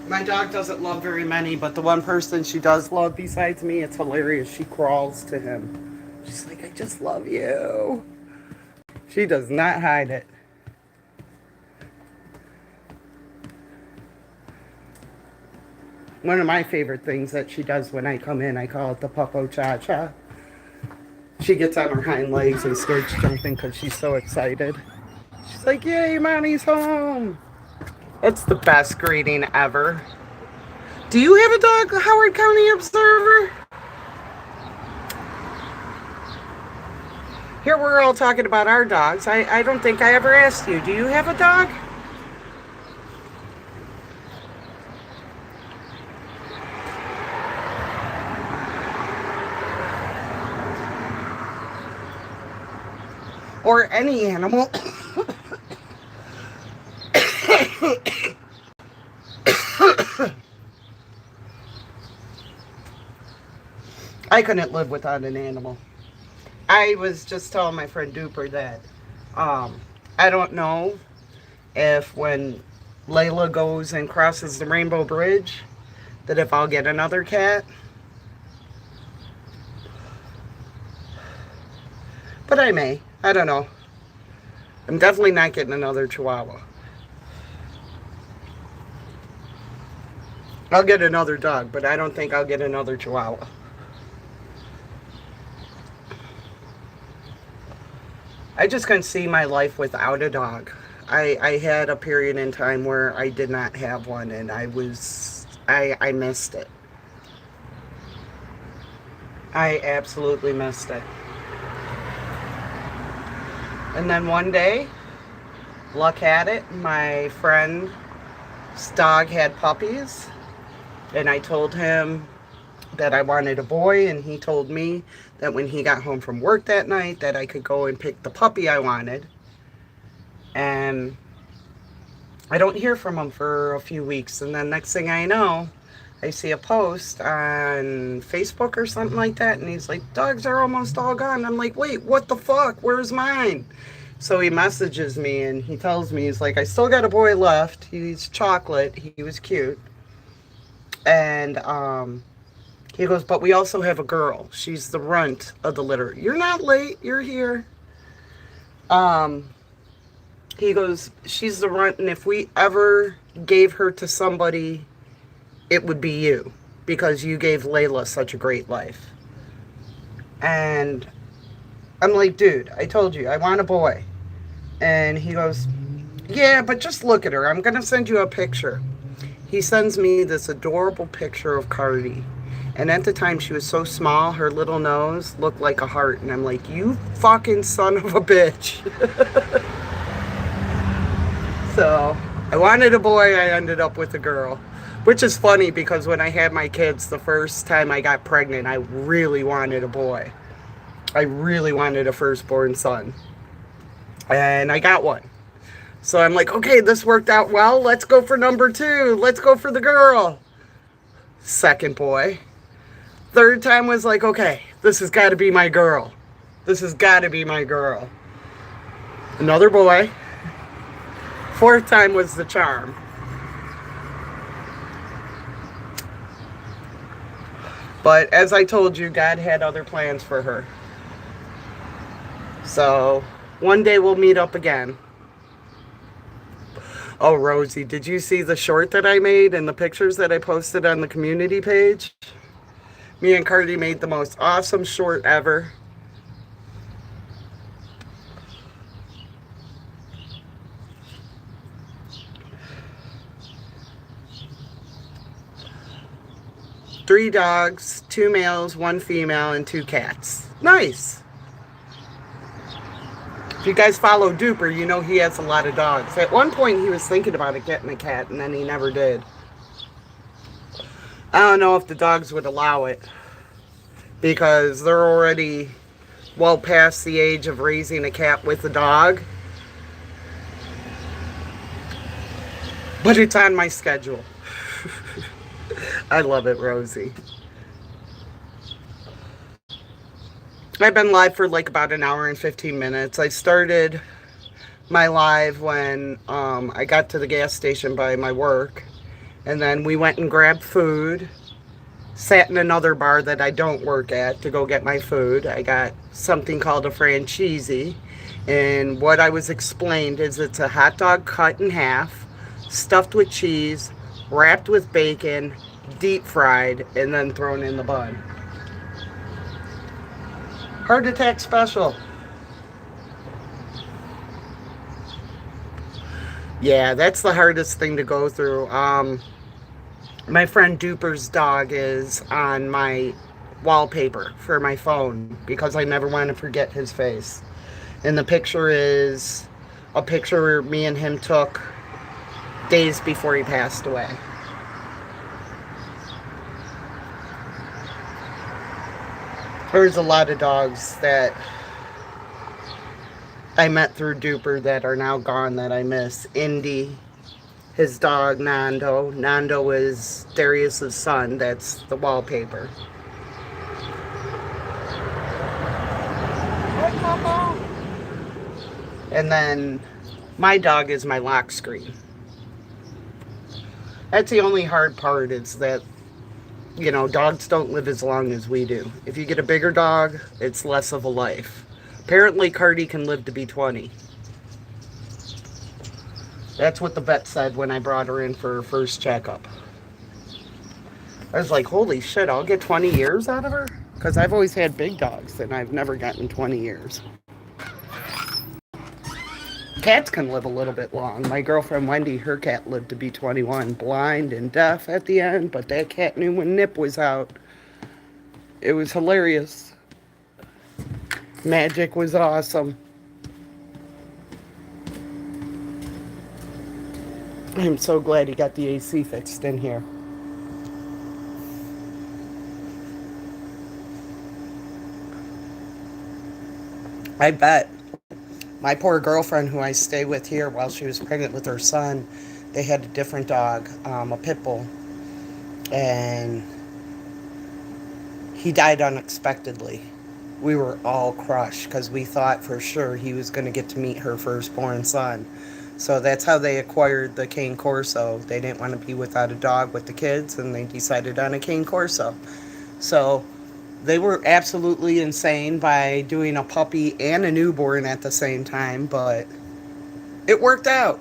My dog doesn't love very many, but the one person she does love besides me, it's hilarious. She crawls to him. She's like, I just love you. She does not hide it. One of my favorite things that she does when I come in, I call it the Puppo Cha-Cha. She gets on her hind legs and starts jumping because she's so excited. She's like, yay, mommy's home. It's the best greeting ever. Do you have a dog, Howard County Observer? Here we're all talking about our dogs. I don't think I ever asked you. Do you have a dog? or any animal. I couldn't live without an animal. I was just telling my friend Duper that I don't know if when Layla goes and crosses the Rainbow Bridge, that if I'll get another cat. But I may. I don't know. I'm definitely not getting another Chihuahua. I'll get another dog, but I don't think I'll get another Chihuahua. I just couldn't see my life without a dog. I had a period in time where I did not have one, and I missed it. I absolutely missed it. And then one day, luck had it, my friend's dog had puppies, and I told him that I wanted a boy, and he told me that when he got home from work that night that I could go and pick the puppy I wanted. And I don't hear from him for a few weeks, and then next thing I know, I see a post on Facebook or something like that, and he's like, dogs are almost all gone. I'm like, wait, what the fuck? Where's mine? So he messages me and he tells me, he's like, I still got a boy left. He's chocolate. He was cute. And he goes, but we also have a girl. She's the runt of the litter. You're not late. You're here. He goes, she's the runt, and if we ever gave her to somebody, it would be you, because you gave Layla such a great life. And I'm like, dude, I told you, I want a boy. And he goes, yeah, but just look at her. I'm going to send you a picture. He sends me this adorable picture of Cardi. And at the time, she was so small, her little nose looked like a heart. And I'm like, you fucking son of a bitch. So, I wanted a boy, I ended up with a girl. Which is funny, because when I had my kids, the first time I got pregnant, I really wanted a boy. I really wanted a firstborn son. And I got one. So I'm like, okay, this worked out well. Let's go for number 2. Let's go for the girl. Second boy. Third time was like, okay, this has got to be my girl. This has got to be my girl. Another boy. Fourth time was the charm. But as I told you, God had other plans for her. So one day we'll meet up again. Oh, Rosie, did you see the short that I made and the pictures that I posted on the community page? Me and Cardi made the most awesome short ever. Three dogs, 2 males, 1 female, and 2 cats. Nice. If you guys follow Duper, you know he has a lot of dogs. At one point, he was thinking about getting a cat, and then he never did. I don't know if the dogs would allow it, because they're already well past the age of raising a cat with a dog. But it's on my schedule. I love it, Rosie. I've been live for like about an hour and 15 minutes. I started my live when I got to the gas station by my work. And then we went and grabbed food. Sat in another bar that I don't work at to go get my food. I got something called a franchise. And what I was explained is it's a hot dog cut in half, stuffed with cheese, wrapped with bacon, deep fried, and then thrown in the bun. Heart attack special. Yeah, that's the hardest thing to go through. My friend Duper's dog is on my wallpaper for my phone because I never want to forget his face. And the picture is a picture me and him took days before he passed away. There's a lot of dogs that I met through Duper that are now gone that I miss. Indy, his dog Nando. Nando is Darius's son. That's the wallpaper. And then my dog is my lock screen. That's the only hard part, is that, you know, dogs don't live as long as we do. If you get a bigger dog, it's less of a life. Apparently, Cardi can live to be 20. That's what the vet said when I brought her in for her first checkup. I was like, holy shit, I'll get 20 years out of her? Because I've always had big dogs, and I've never gotten 20 years. Cats can live a little bit long. My girlfriend Wendy, her cat lived to be 21, blind and deaf at the end, but that cat knew when Nip was out. It was hilarious. Magic was awesome. I'm so glad he got the AC fixed in here. I bet my poor girlfriend, who I stay with here while she was pregnant with her son, they had a different dog, a pit bull, and he died unexpectedly. We were all crushed because we thought for sure he was going to get to meet her firstborn son. So that's how they acquired the Cane Corso. They didn't want to be without a dog with the kids, and they decided on a Cane Corso. So they were absolutely insane by doing a puppy and a newborn at the same time, but it worked out.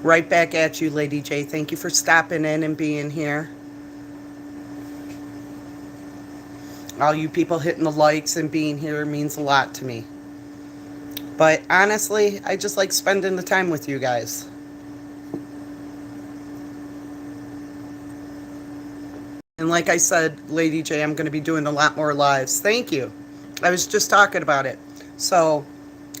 Right back at you, Lady J. Thank you for stopping in and being here. All you people hitting the likes and being here means a lot to me. But honestly, I just like spending the time with you guys. And like I said, Lady J, I'm going to be doing a lot more lives. Thank you. I was just talking about it. So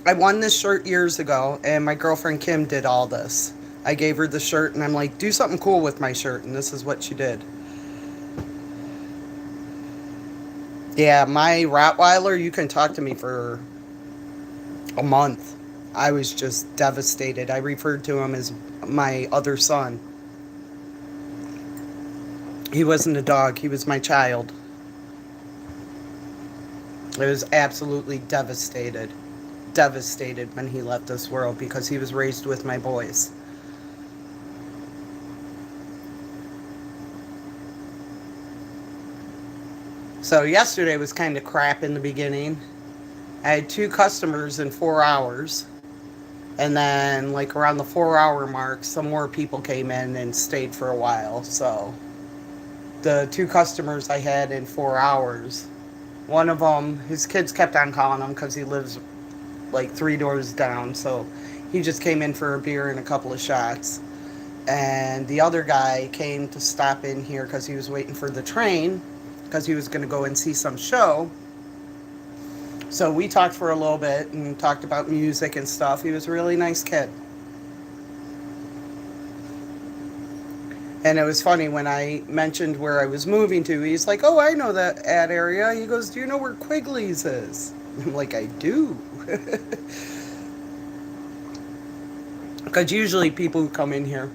I won this shirt years ago, and my girlfriend Kim did all this. I gave her the shirt, and I'm like, do something cool with my shirt. And this is what she did. Yeah, my Rottweiler, you can talk to me for a month. I was just devastated. I referred to him as my other son. He wasn't a dog. He was my child. I was absolutely devastated. Devastated when he left this world because he was raised with my boys. So yesterday was kind of crap in the beginning. I had 2 customers in 4 hours. And then like around the 4-hour mark, some more people came in and stayed for a while. So the 2 customers I had in 4 hours, one of them, his kids kept on calling him because he lives like 3 doors down. So he just came in for a beer and a couple of shots. And the other guy came to stop in here because he was waiting for the train, because he was going to go and see some show. So we talked for a little bit and talked about music and stuff. He was a really nice kid. And it was funny when I mentioned where I was moving to. He's like, oh, I know that ad area. He goes, do you know where Quigley's is? I'm like, I do. Because usually people who come in here,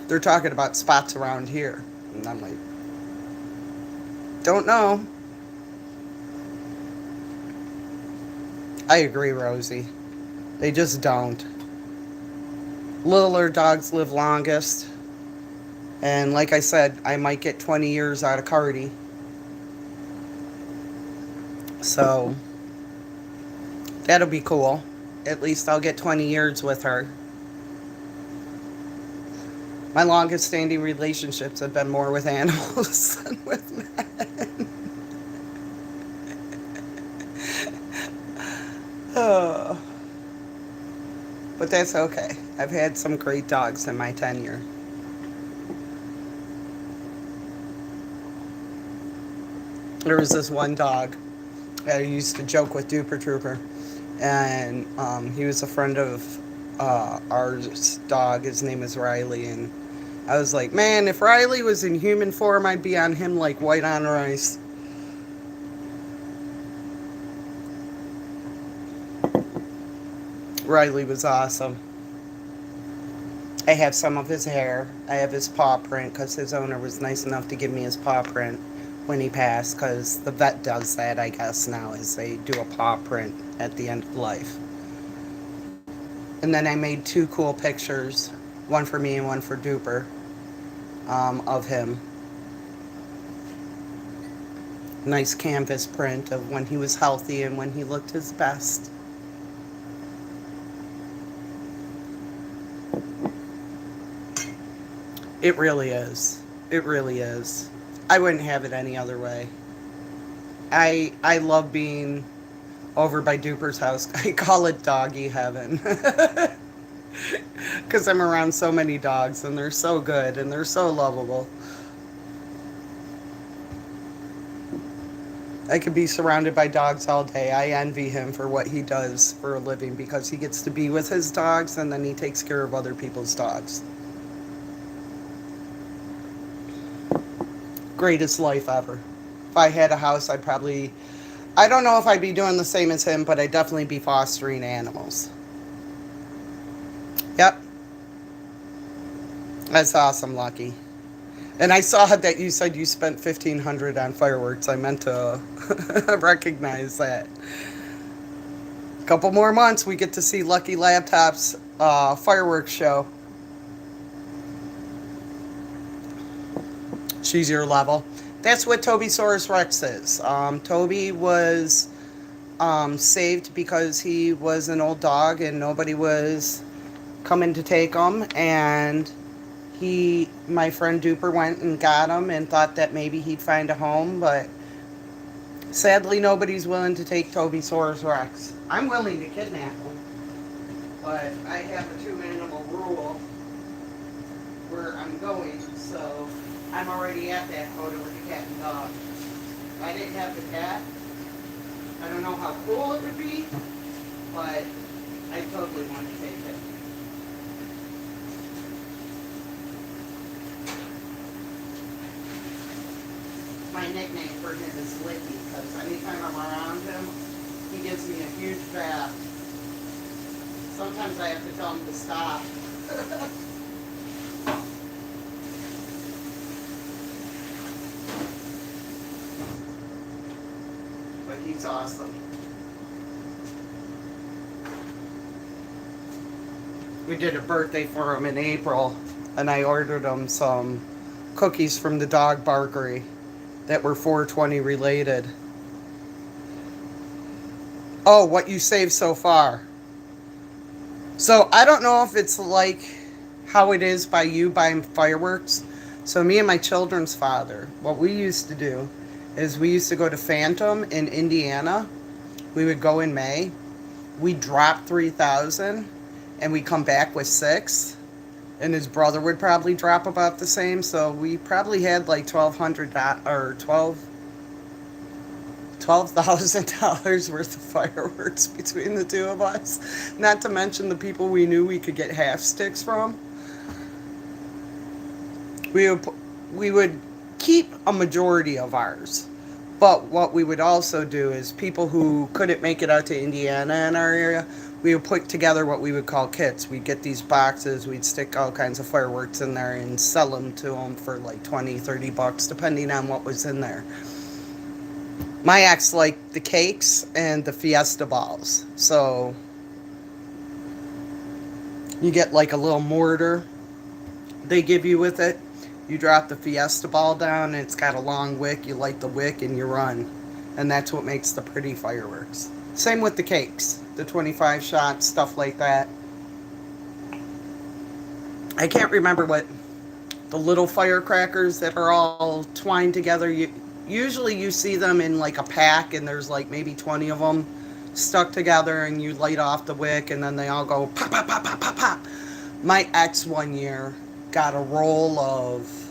they're talking about spots around here. And I'm like, don't know. I agree, Rosie. They just don't. Littler dogs live longest. And like I said, I might get 20 years out of Cardi. So that'll be cool. At least I'll get 20 years with her. My longest standing relationships have been more with animals than with men. Oh. But that's okay. I've had some great dogs in my tenure. There was this one dog I used to joke with Duper Trooper, and he was a friend of our dog. His name is Riley, and I was like, man, if Riley was in human form, I'd be on him like white on rice. Riley was awesome. I have some of his hair. I have his paw print because his owner was nice enough to give me his paw print when he passed, because the vet does that, I guess, now, is they do a paw print at the end of life. And then I made 2 cool pictures, one for me and one for Duper, of him. Nice canvas print of when he was healthy and when he looked his best. It really is. It really is. I wouldn't have it any other way. I love being over by Duper's house. I call it doggy heaven. Because I'm around so many dogs and they're so good and they're so lovable. I could be surrounded by dogs all day. I envy him for what he does for a living because he gets to be with his dogs and then he takes care of other people's dogs. Greatest life ever. If I had a house, I don't know if I'd be doing the same as him, but I'd definitely be fostering animals. Yep. That's awesome, Lucky. And I saw that you said you spent $1,500 on fireworks. I meant to recognize that. A couple more months, we get to see Lucky Laptop's fireworks show. She's your level. That's what Tobysaurus Rex is. Toby was saved because he was an old dog and nobody was coming to take him. And my friend Duper went and got him and thought that maybe he'd find a home. But sadly, nobody's willing to take Tobysaurus Rex. I'm willing to kidnap him. But I have a 2-animal rule where I'm going, so I'm already at that quota with the cat and dog. If I didn't have the cat, I don't know how cool it would be, but I totally want to take it. My nickname for him is Licky, because anytime I'm around him, he gives me a huge bath. Sometimes I have to tell him to stop. But he's awesome. We did a birthday for him in April, and I ordered him some cookies from the dog barkery that were 420 related. Oh, what you saved so far. So I don't know if it's like how it is by you buying fireworks. So me and my children's father, what we used to do is we used to go to Phantom in Indiana. We would go in May. We'd drop 3,000 and we'd come back with 6. And his brother would probably drop about the same. So we probably had like $1,200 or $12,000 worth of fireworks between the two of us. Not to mention the people we knew we could get half sticks from. We would keep a majority of ours. But what we would also do is people who couldn't make it out to Indiana in our area, we would put together what we would call kits. We'd get these boxes, we'd stick all kinds of fireworks in there and sell them to them for like $20, $30, depending on what was in there. My ex liked the cakes and the Fiesta balls. So you get like a little mortar they give you with it. You drop the Fiesta ball down and it's got a long wick. You light the wick and you run. And that's what makes the pretty fireworks. Same with the cakes. The 25 shots, stuff like that. I can't remember what the little firecrackers that are all twined together. Usually you see them in like a pack and there's like maybe 20 of them stuck together and you light off the wick and then they all go pop, pop, pop, pop, pop, pop. My ex one year got a roll of,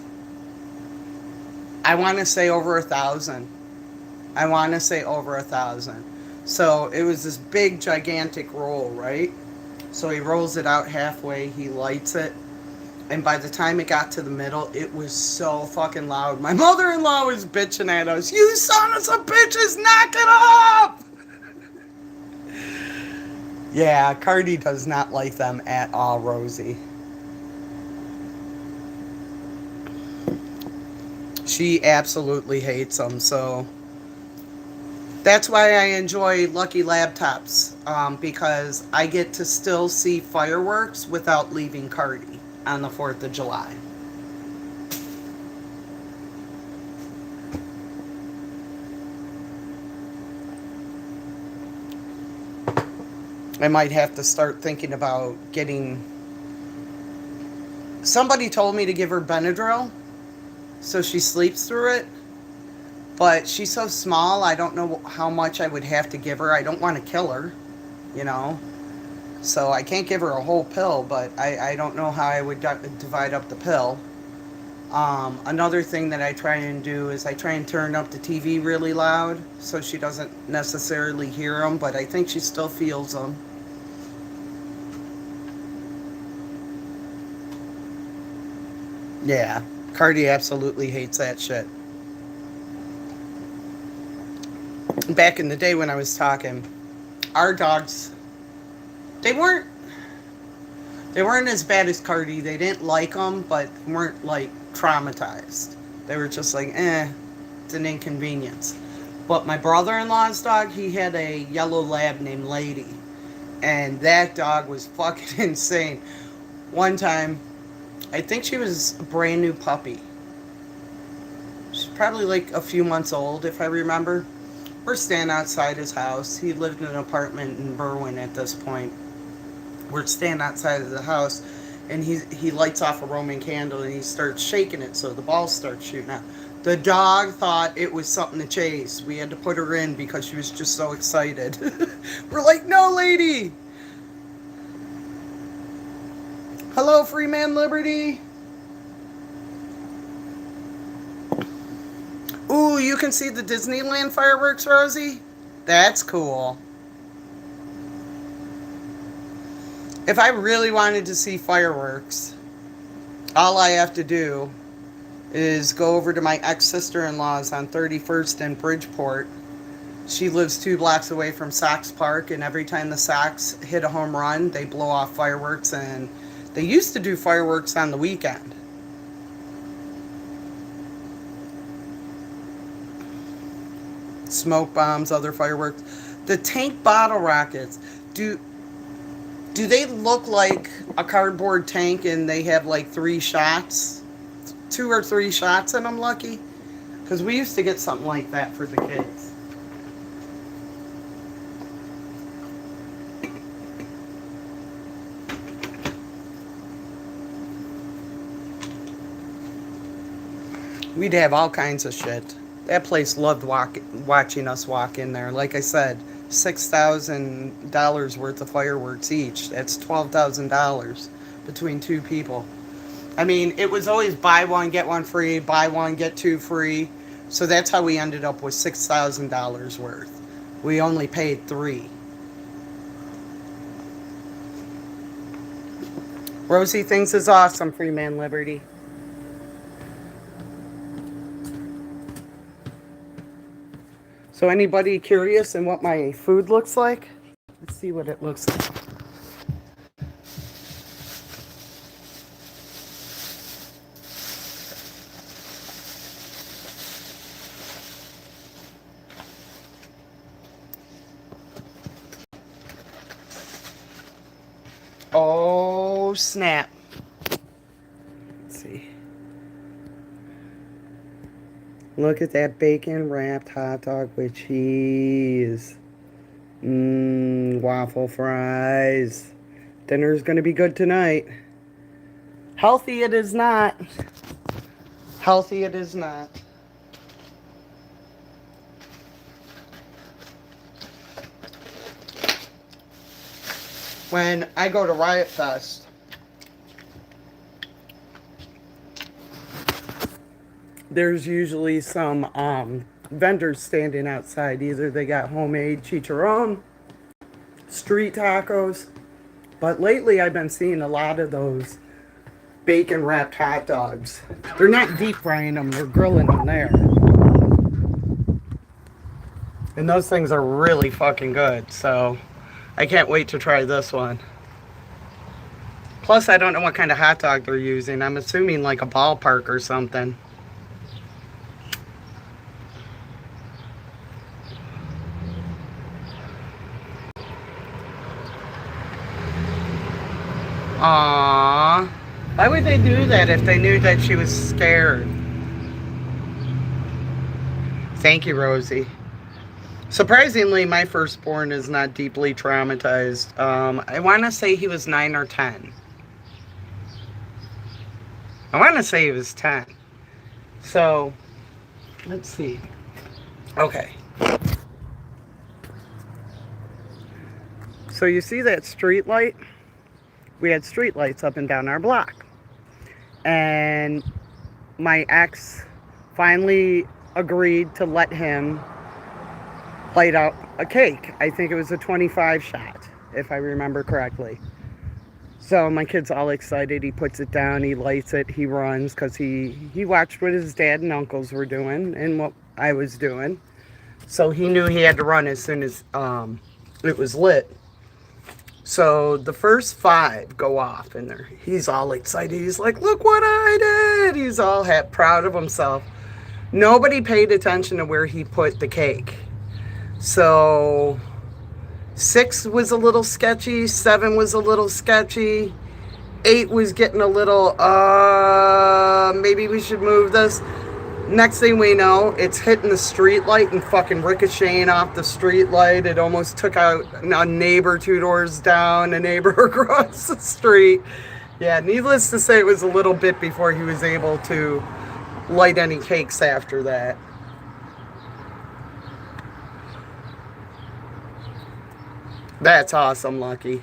I want to say over 1,000. I want to say over 1,000. So it was this big, gigantic roll, right? So he rolls it out halfway, he lights it, And by the time it got to the middle, it was so fucking loud. My mother-in-law was bitching at us. You sons of bitches, knock it up! Yeah, Cardi does not like them at all, Rosie. She absolutely hates them, so that's why I enjoy Lucky Laptops, because I get to still see fireworks without leaving Cardi on the 4th of July. I might have to start thinking about getting... Somebody told me to give her Benadryl so she sleeps through it. But she's so small, I don't know how much I would have to give her. I don't want to kill her, you know. So I can't give her a whole pill, but I don't know how I would divide up the pill. Another thing that I try and do is I try and turn up the TV really loud so she doesn't necessarily hear them, but I think she still feels them. Yeah, Cardi absolutely hates that shit. Back in the day when I was talking, our dogs, they weren't as bad as Cardi. They didn't like them, but weren't like traumatized. They were just like, it's an inconvenience. But my brother-in-law's dog, he had a yellow lab named Lady, and that dog was fucking insane. One time, I think she was a brand new puppy. She's probably like a few months old, if I remember. We're standing outside his house. He lived in an apartment in Berwyn at this point. We're standing outside of the house, and he lights off a Roman candle, and he starts shaking it, so the balls start shooting out. The dog thought it was something to chase. We had to put her in because she was just so excited. We're like, no, lady! Hello, Freeman Liberty! Ooh, you can see the Disneyland fireworks, Rosie? That's cool. If I really wanted to see fireworks, all I have to do is go over to my ex-sister-in-law's on 31st and Bridgeport. She lives 2 blocks away from Sox Park, and every time the Sox hit a home run, they blow off fireworks, and they used to do fireworks on the weekend. Smoke bombs, other fireworks. The tank bottle rockets, do they look like a cardboard tank and they have like 3 shots? 2 or 3 shots in them, Lucky? Because we used to get something like that for the kids. We'd have all kinds of shit. That place loved watching us walk in there. Like I said, $6,000 worth of fireworks each. That's $12,000 between 2 people. I mean, it was always buy one, get one free, buy one, get 2 free. So that's how we ended up with $6,000 worth. We only paid 3. Rosie thinks is awesome, Freeman Liberty. So anybody curious in what my food looks like? Let's see what it looks like. Oh, snap. Let's see. Look at that bacon wrapped hot dog with cheese. Waffle fries. Dinner's gonna be good tonight. Healthy it is not. Healthy it is not. When I go to Riot Fest, there's usually some vendors standing outside. Either they got homemade chicharron, street tacos, but lately I've been seeing a lot of those bacon wrapped hot dogs. They're not deep frying them, they're grilling them there. And those things are really fucking good, so I can't wait to try this one. Plus, I don't know what kind of hot dog they're using. I'm assuming like a ballpark or something. Aww. Why would they do that if they knew that she was scared? Thank you, Rosie. Surprisingly, my firstborn is not deeply traumatized. I want to say he was 9 or 10. I want to say he was 10. So, let's see. Okay. So you see that street light? We had street lights up and down our block. And my ex finally agreed to let him light up a cake. I think it was a 25 shot, if I remember correctly. So my kid's all excited. He puts it down, he lights it, he runs, because he watched what his dad and uncles were doing and what I was doing. So he knew he had to run as soon as it was lit. So the first 5 go off and he's all excited. He's like, look what I did. He's all proud of himself. Nobody paid attention to where he put the cake. So 6 was a little sketchy. 7 was a little sketchy. 8 was getting a little, maybe we should move this. Next thing we know, it's hitting the street light and fucking ricocheting off the street light. It almost took out a neighbor 2 doors down, a neighbor across the street. Yeah, needless to say, it was a little bit before he was able to light any cakes after that. That's awesome, Lucky.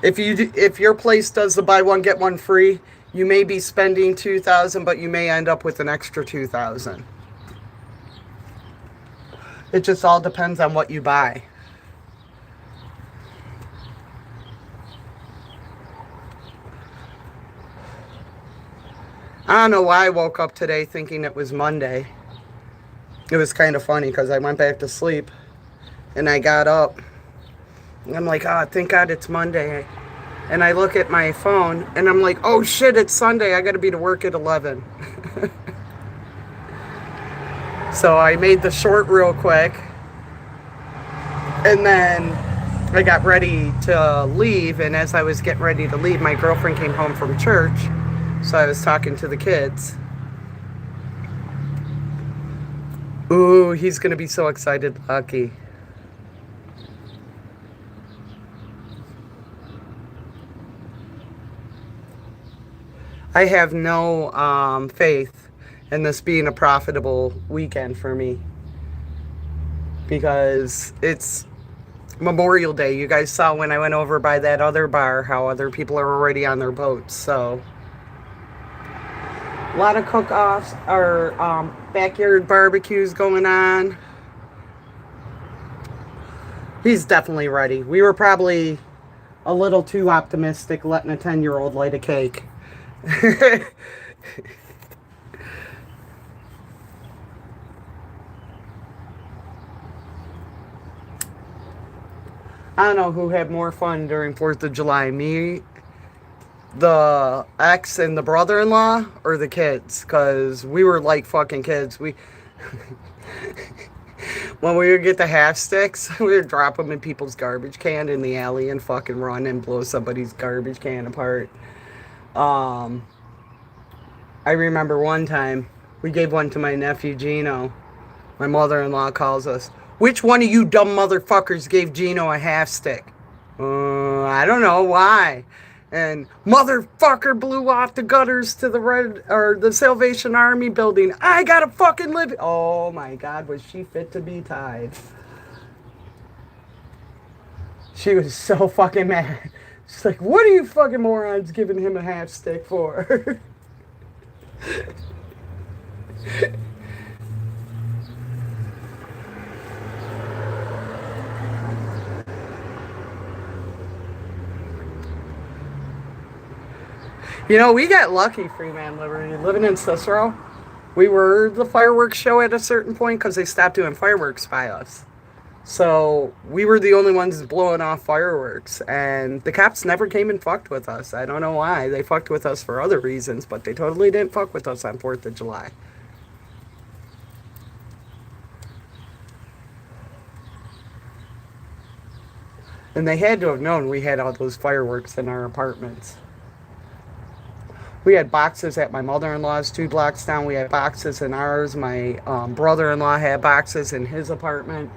If your place does the buy one get one free, you may be spending $2,000, but you may end up with an extra $2,000. It just all depends on what you buy. I don't know why I woke up today thinking it was Monday. It was kind of funny because I went back to sleep and I got up and I'm like, oh, thank God it's Monday. And I look at my phone and I'm like, oh shit, it's Sunday. I got to be to work at 11. So I made the short real quick. And then I got ready to leave. And as I was getting ready to leave, my girlfriend came home from church. So I was talking to the kids. Ooh, he's going to be so excited, Lucky. I have no faith in this being a profitable weekend for me because it's Memorial Day. You guys saw when I went over by that other bar how other people are already on their boats. So a lot of cook-offs or backyard barbecues going on. He's definitely ready. We were probably a little too optimistic letting a 10-year-old light a cake. I don't know who had more fun during 4th of July, me, the ex and the brother-in-law, or the kids, because we were like fucking kids. When we would get the half sticks, we would drop them in people's garbage can in the alley and fucking run and blow somebody's garbage can apart. I remember one time, we gave one to my nephew, Gino. My mother-in-law calls us. Which one of you dumb motherfuckers gave Gino a half stick? I don't know, why? And motherfucker blew off the gutters to the Salvation Army building. I gotta fucking live. Oh my God, was she fit to be tied? She was so fucking mad. She's like, what are you fucking morons giving him a half stick for? You know, we got lucky, Freeman Liberty, living in Cicero. We were the fireworks show at a certain point because they stopped doing fireworks by us. So we were the only ones blowing off fireworks, and the cops never came and fucked with us. I don't know why. They fucked with us for other reasons, but they totally didn't fuck with us on 4th of July. And they had to have known we had all those fireworks in our apartments. We had boxes at my mother-in-law's 2 blocks down. We had boxes in ours. My brother-in-law had boxes in his apartment.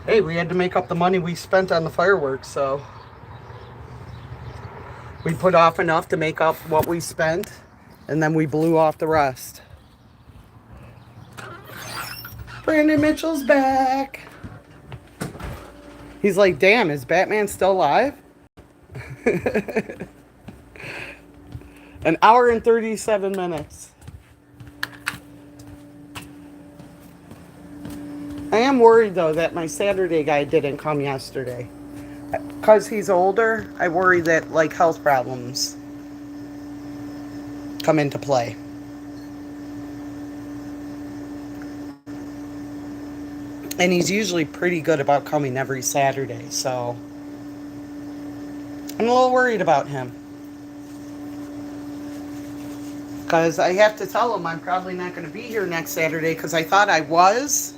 Hey, we had to make up the money we spent on the fireworks, so we put off enough to make up what we spent, and then we blew off the rest. Brandon Mitchell's back. He's like, damn, is Batman still alive? An hour and 37 minutes. I am worried, though, that my Saturday guy didn't come yesterday. Because he's older, I worry that, like, health problems come into play. And he's usually pretty good about coming every Saturday, so I'm a little worried about him. Because I have to tell him I'm probably not going to be here next Saturday because I thought I was.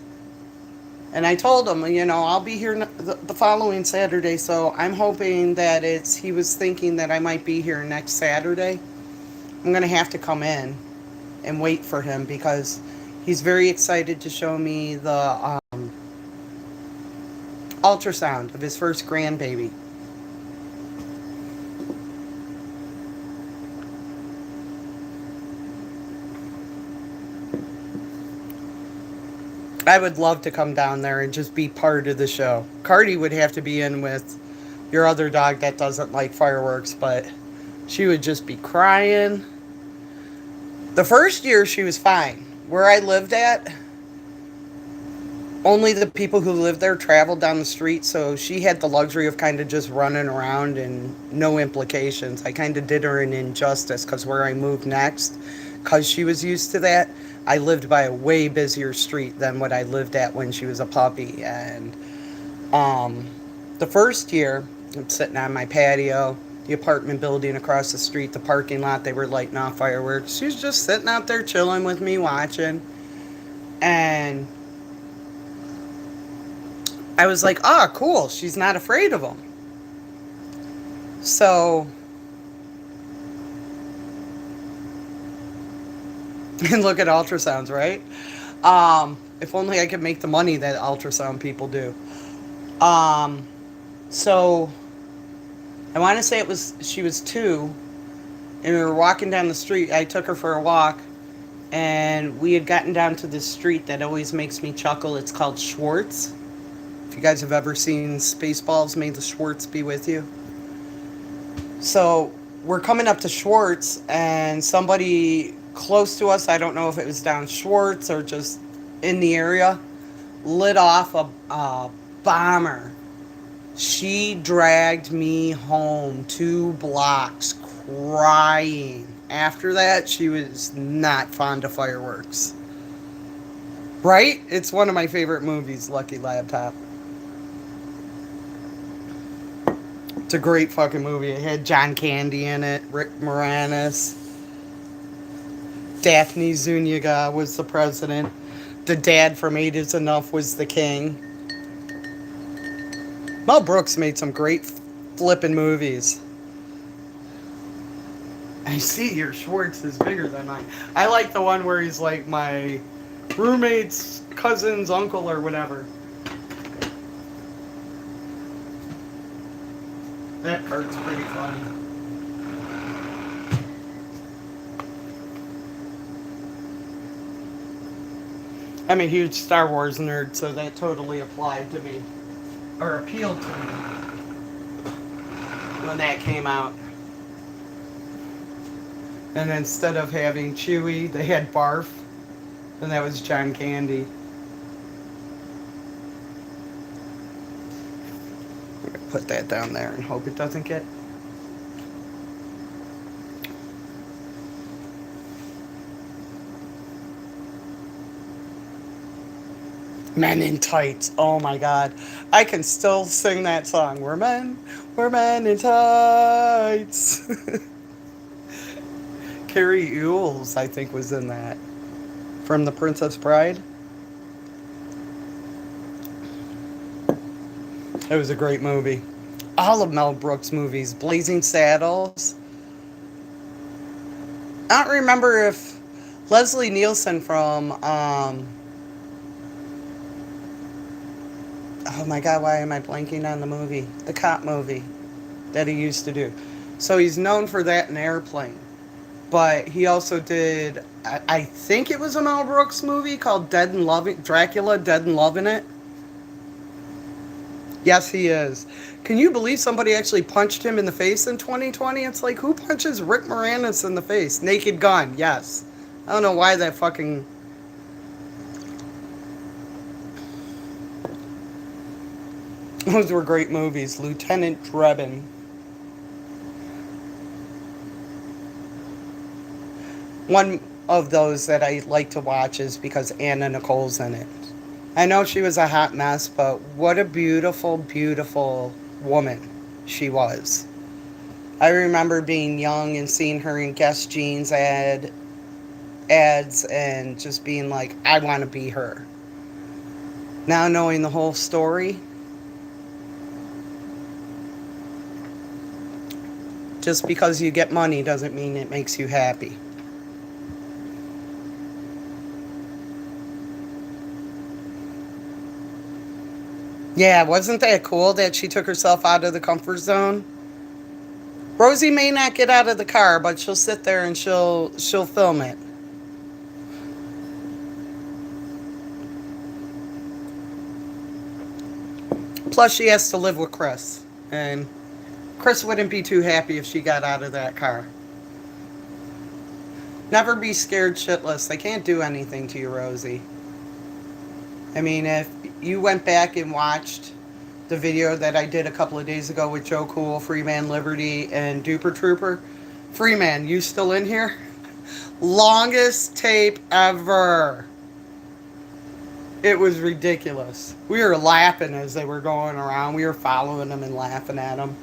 And I told him, you know, I'll be here the following Saturday, so I'm hoping that he was thinking that I might be here next Saturday. I'm going to have to come in and wait for him because he's very excited to show me the ultrasound of his first grandbaby. I would love to come down there and just be part of the show. Cardi would have to be in with your other dog that doesn't like fireworks, but she would just be crying. The first year she was fine. Where I lived at, only the people who lived there traveled down the street, so she had the luxury of kind of just running around and no implications. I kind of did her an injustice because where I moved next, because she was used to that, I lived by a way busier street than what I lived at when she was a puppy. And the first year, I'm sitting on my patio, the apartment building across the street, the parking lot, they were lighting off fireworks. She was just sitting out there chilling with me, watching. And I was like, oh, cool, she's not afraid of them. So, and look at ultrasounds, right? If only I could make the money that ultrasound people do. So, I want to say she was 2, and we were walking down the street. I took her for a walk, and we had gotten down to this street that always makes me chuckle. It's called Schwartz. If you guys have ever seen Spaceballs, may the Schwartz be with you. So, we're coming up to Schwartz, and somebody close to us, I don't know if it was down Schwartz or just in the area, lit off a bomber. She dragged me home 2 blocks crying. After that, she was not fond of fireworks. Right? It's one of my favorite movies, Lucky Laptop. It's a great fucking movie. It had John Candy in it, Rick Moranis. Daphne Zuniga was the president. The dad from 8 is Enough was the king. Mel Brooks made some great flippin' movies. I see your Schwartz is bigger than mine. I like the one where he's like my roommate's cousin's uncle or whatever. That part's pretty funny. I'm a huge Star Wars nerd, so that totally applied to me. Or appealed to me. When that came out. And instead of having Chewie, they had Barf. And that was John Candy. I'm gonna put that down there and hope it doesn't get... Men in Tights. Oh my God. I can still sing that song. We're men in tights. Carrie Ewells, I think, was in that. From The Princess Bride. It was a great movie. All of Mel Brooks' movies. Blazing Saddles. I don't remember if Leslie Nielsen from, oh my God, why am I blanking on the movie? The cop movie that he used to do. So he's known for that in Airplane. But he also did, I think it was a Mel Brooks movie called Dead and Loving, Dracula, Dead and Loving It. Yes, he is. Can you believe somebody actually punched him in the face in 2020? It's like, who punches Rick Moranis in the face? Naked Gun, yes. I don't know why that fucking... Those were great movies. Lieutenant Drebin. One of those that I like to watch is because Anna Nicole's in it. I know she was a hot mess, but what a beautiful, beautiful woman she was. I remember being young and seeing her in Guess Jeans ads and just being like, I want to be her. Now knowing the whole story, just because you get money doesn't mean it makes you happy. Yeah, wasn't that cool that she took herself out of the comfort zone? Rosie may not get out of the car, but she'll sit there and she'll film it. Plus, she has to live with Chris, and Chris wouldn't be too happy if she got out of that car. Never be scared shitless. They can't do anything to you, Rosie. I mean, if you went back and watched the video that I did a couple of days ago with Joe Cool, Freeman Liberty, and Duper Trooper. Freeman, you still in here? Longest tape ever. It was ridiculous. We were laughing as they were going around. We were following them and laughing at them.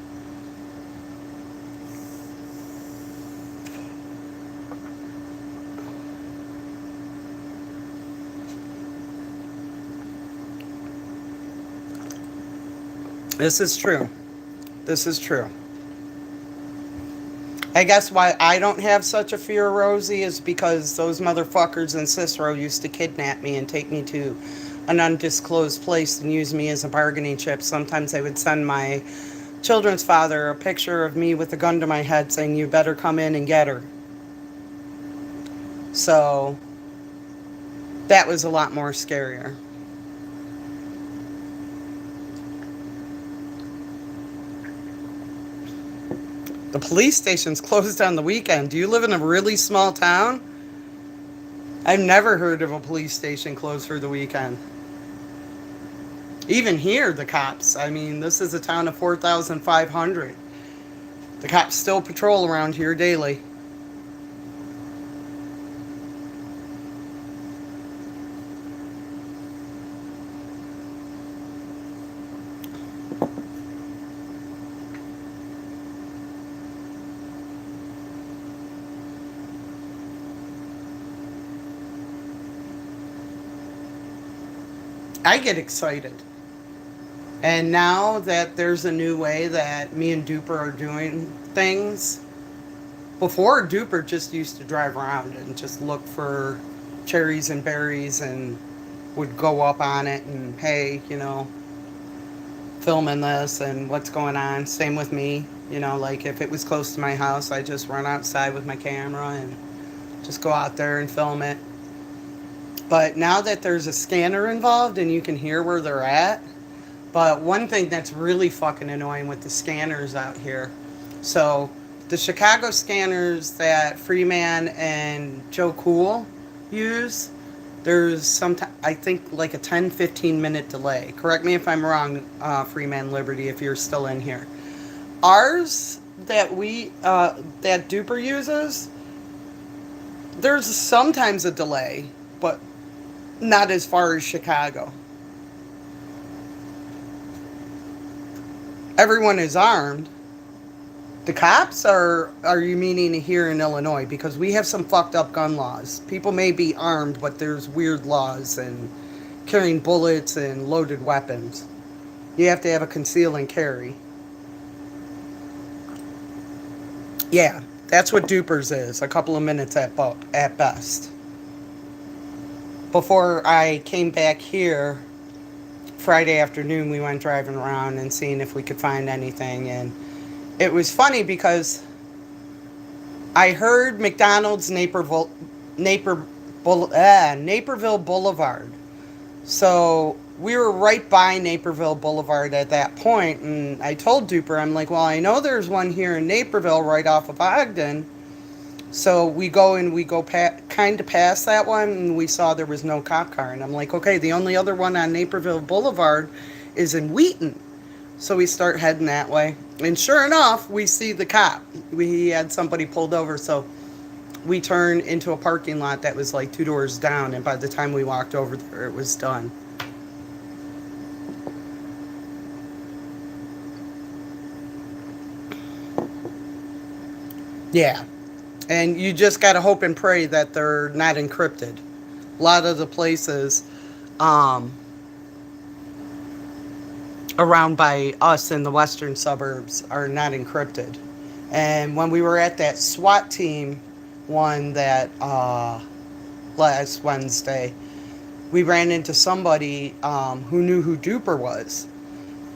This is true. This is true. I guess why I don't have such a fear of Rosie is because those motherfuckers in Cicero used to kidnap me and take me to an undisclosed place and use me as a bargaining chip. Sometimes they would send my children's father a picture of me with a gun to my head saying, you better come in and get her. So that was a lot more scarier. The police station's closed on the weekend. Do you live in a really small town? I've never heard of a police station closed for the weekend. Even here, the cops. I mean, this is a town of 4,500. The cops still patrol around here daily. I get excited. And now that there's a new way that me and Duper are doing things, before Duper just used to drive around and just look for cherries and berries and would go up on it and, hey, you know, filming this and what's going on. Same with me. You know, like if it was close to my house, I just run outside with my camera and just go out there and film it. But now that there's a scanner involved and you can hear where they're at, but one thing that's really fucking annoying with the scanners out here, so the Chicago scanners that Freeman and Joe Cool use, there's I think like a 10-15 minute delay. Correct me if I'm wrong, Freeman Liberty, if you're still in here. Ours that that Duper uses, there's sometimes a delay, but not as far as Chicago. Everyone is armed. The cops are you meaning here in Illinois? Because we have some fucked up gun laws. People may be armed, but there's weird laws and carrying bullets and loaded weapons. You have to have a conceal and carry. Yeah, that's what Dupers is. A couple of minutes at best. Before I came back here, Friday afternoon, we went driving around and seeing if we could find anything. And it was funny because I heard McDonald's Naperville Boulevard. So we were right by Naperville Boulevard at that point, and I told Duper, I'm like, well, I know there's one here in Naperville right off of Ogden. So we go kind of past that one, and we saw there was no cop car. And I'm like, okay, the only other one on Naperville Boulevard is in Wheaton. So we start heading that way. And sure enough, we see the cop. We had somebody pulled over, so we turned into a parking lot that was like 2 doors down. And by the time we walked over there, it was done. Yeah. And you just got to hope and pray that they're not encrypted. A lot of the places around by us in the western suburbs are not encrypted. And when we were at that SWAT team one that last Wednesday, we ran into somebody who knew who Duper was.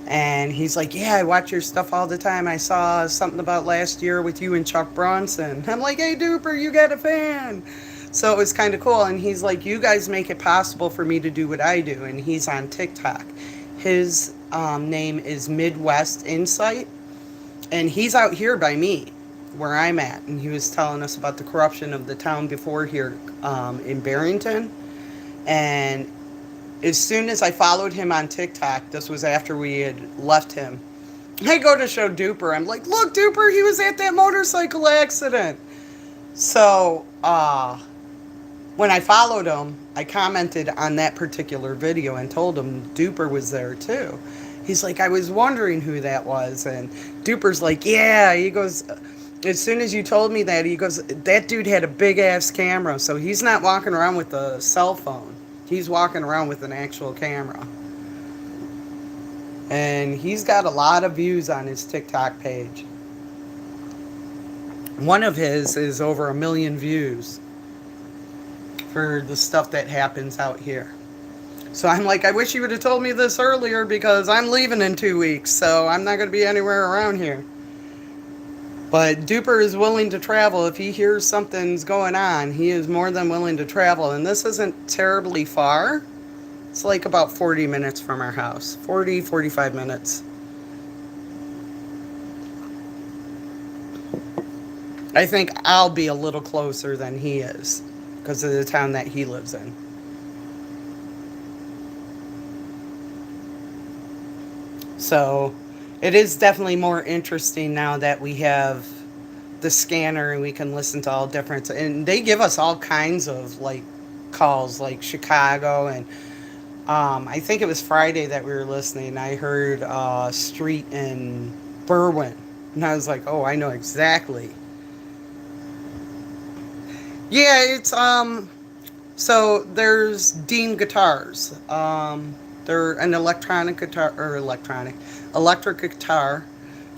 And he's like, yeah, I watch your stuff all the time. I saw something about last year with you and Chuck Bronson. I'm like, hey, Duper, you got a fan. So it was kind of cool. And he's like, you guys make it possible for me to do what I do. And he's on TikTok. His name is Midwest Insight. And he's out here by me, where I'm at. And he was telling us about the corruption of the town before here in Barrington. And as soon as I followed him on TikTok, this was after we had left him, I go to show Duper. I'm like, look, Duper, he was at that motorcycle accident. So when I followed him, I commented on that particular video and told him Duper was there too. He's like, I was wondering who that was. And Duper's like, yeah. He goes, as soon as you told me that, he goes, that dude had a big ass camera. So he's not walking around with a cell phone. He's walking around with an actual camera. And he's got a lot of views on his TikTok page. One of his is over 1 million views for the stuff that happens out here. So I'm like, I wish you would have told me this earlier because I'm leaving in 2 weeks. So I'm not going to be anywhere around here. But Duper is willing to travel. If he hears something's going on, he is more than willing to travel. And this isn't terribly far. It's like about 40 minutes from our house. 40, 45 minutes. I think I'll be a little closer than he is because of the town that he lives in. So it is definitely more interesting now that we have the scanner and we can listen to all different, and they give us all kinds of like calls, like Chicago, and I think it was Friday that we were listening. I heard street in Berwyn, and I was like, oh, I know exactly. Yeah, it's so there's Dean Guitars. They're an electric guitar.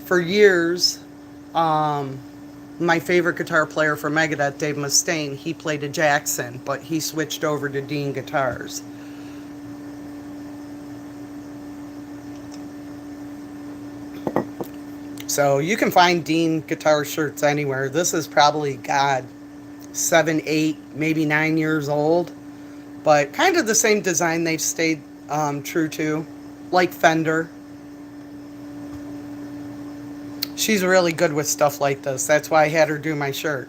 For years, my favorite guitar player for Megadeth, Dave Mustaine, he played a Jackson, but he switched over to Dean Guitars. So you can find Dean guitar shirts anywhere. This is probably, God, 7, 8, maybe 9 years old, but kind of the same design they've stayed true to, like Fender. She's really good with stuff like this. That's why I had her do my shirt,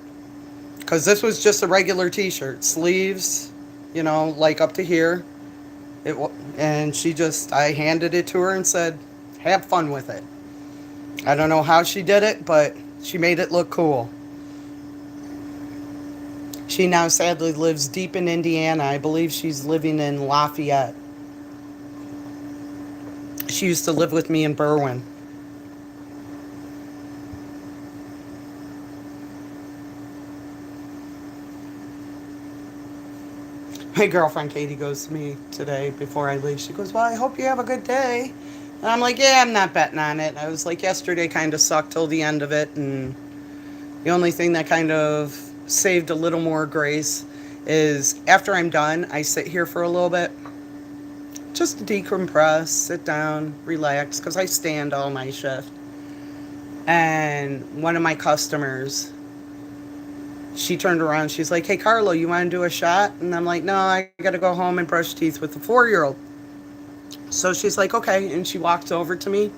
because this was just a regular t-shirt, sleeves, you know, like up to here. And I handed it to her and said, have fun with it. I don't know how she did it, but she made it look cool. She now sadly lives deep in Indiana. I believe she's living in Lafayette. She used to live with me in Berwyn. My girlfriend Katie goes to me today before I leave. She goes, well, I hope you have a good day. And I'm like, yeah, I'm not betting on it. I was like, yesterday kind of sucked till the end of it. And the only thing that kind of saved a little more grace is after I'm done, I sit here for a little bit just to decompress, sit down, relax, because I stand all my shift. And one of my customers, she turned around, she's like, hey, Carlo, you want to do a shot? And I'm like, no, I got to go home and brush teeth with the 4-year-old. So she's like, okay. And she walks over to me,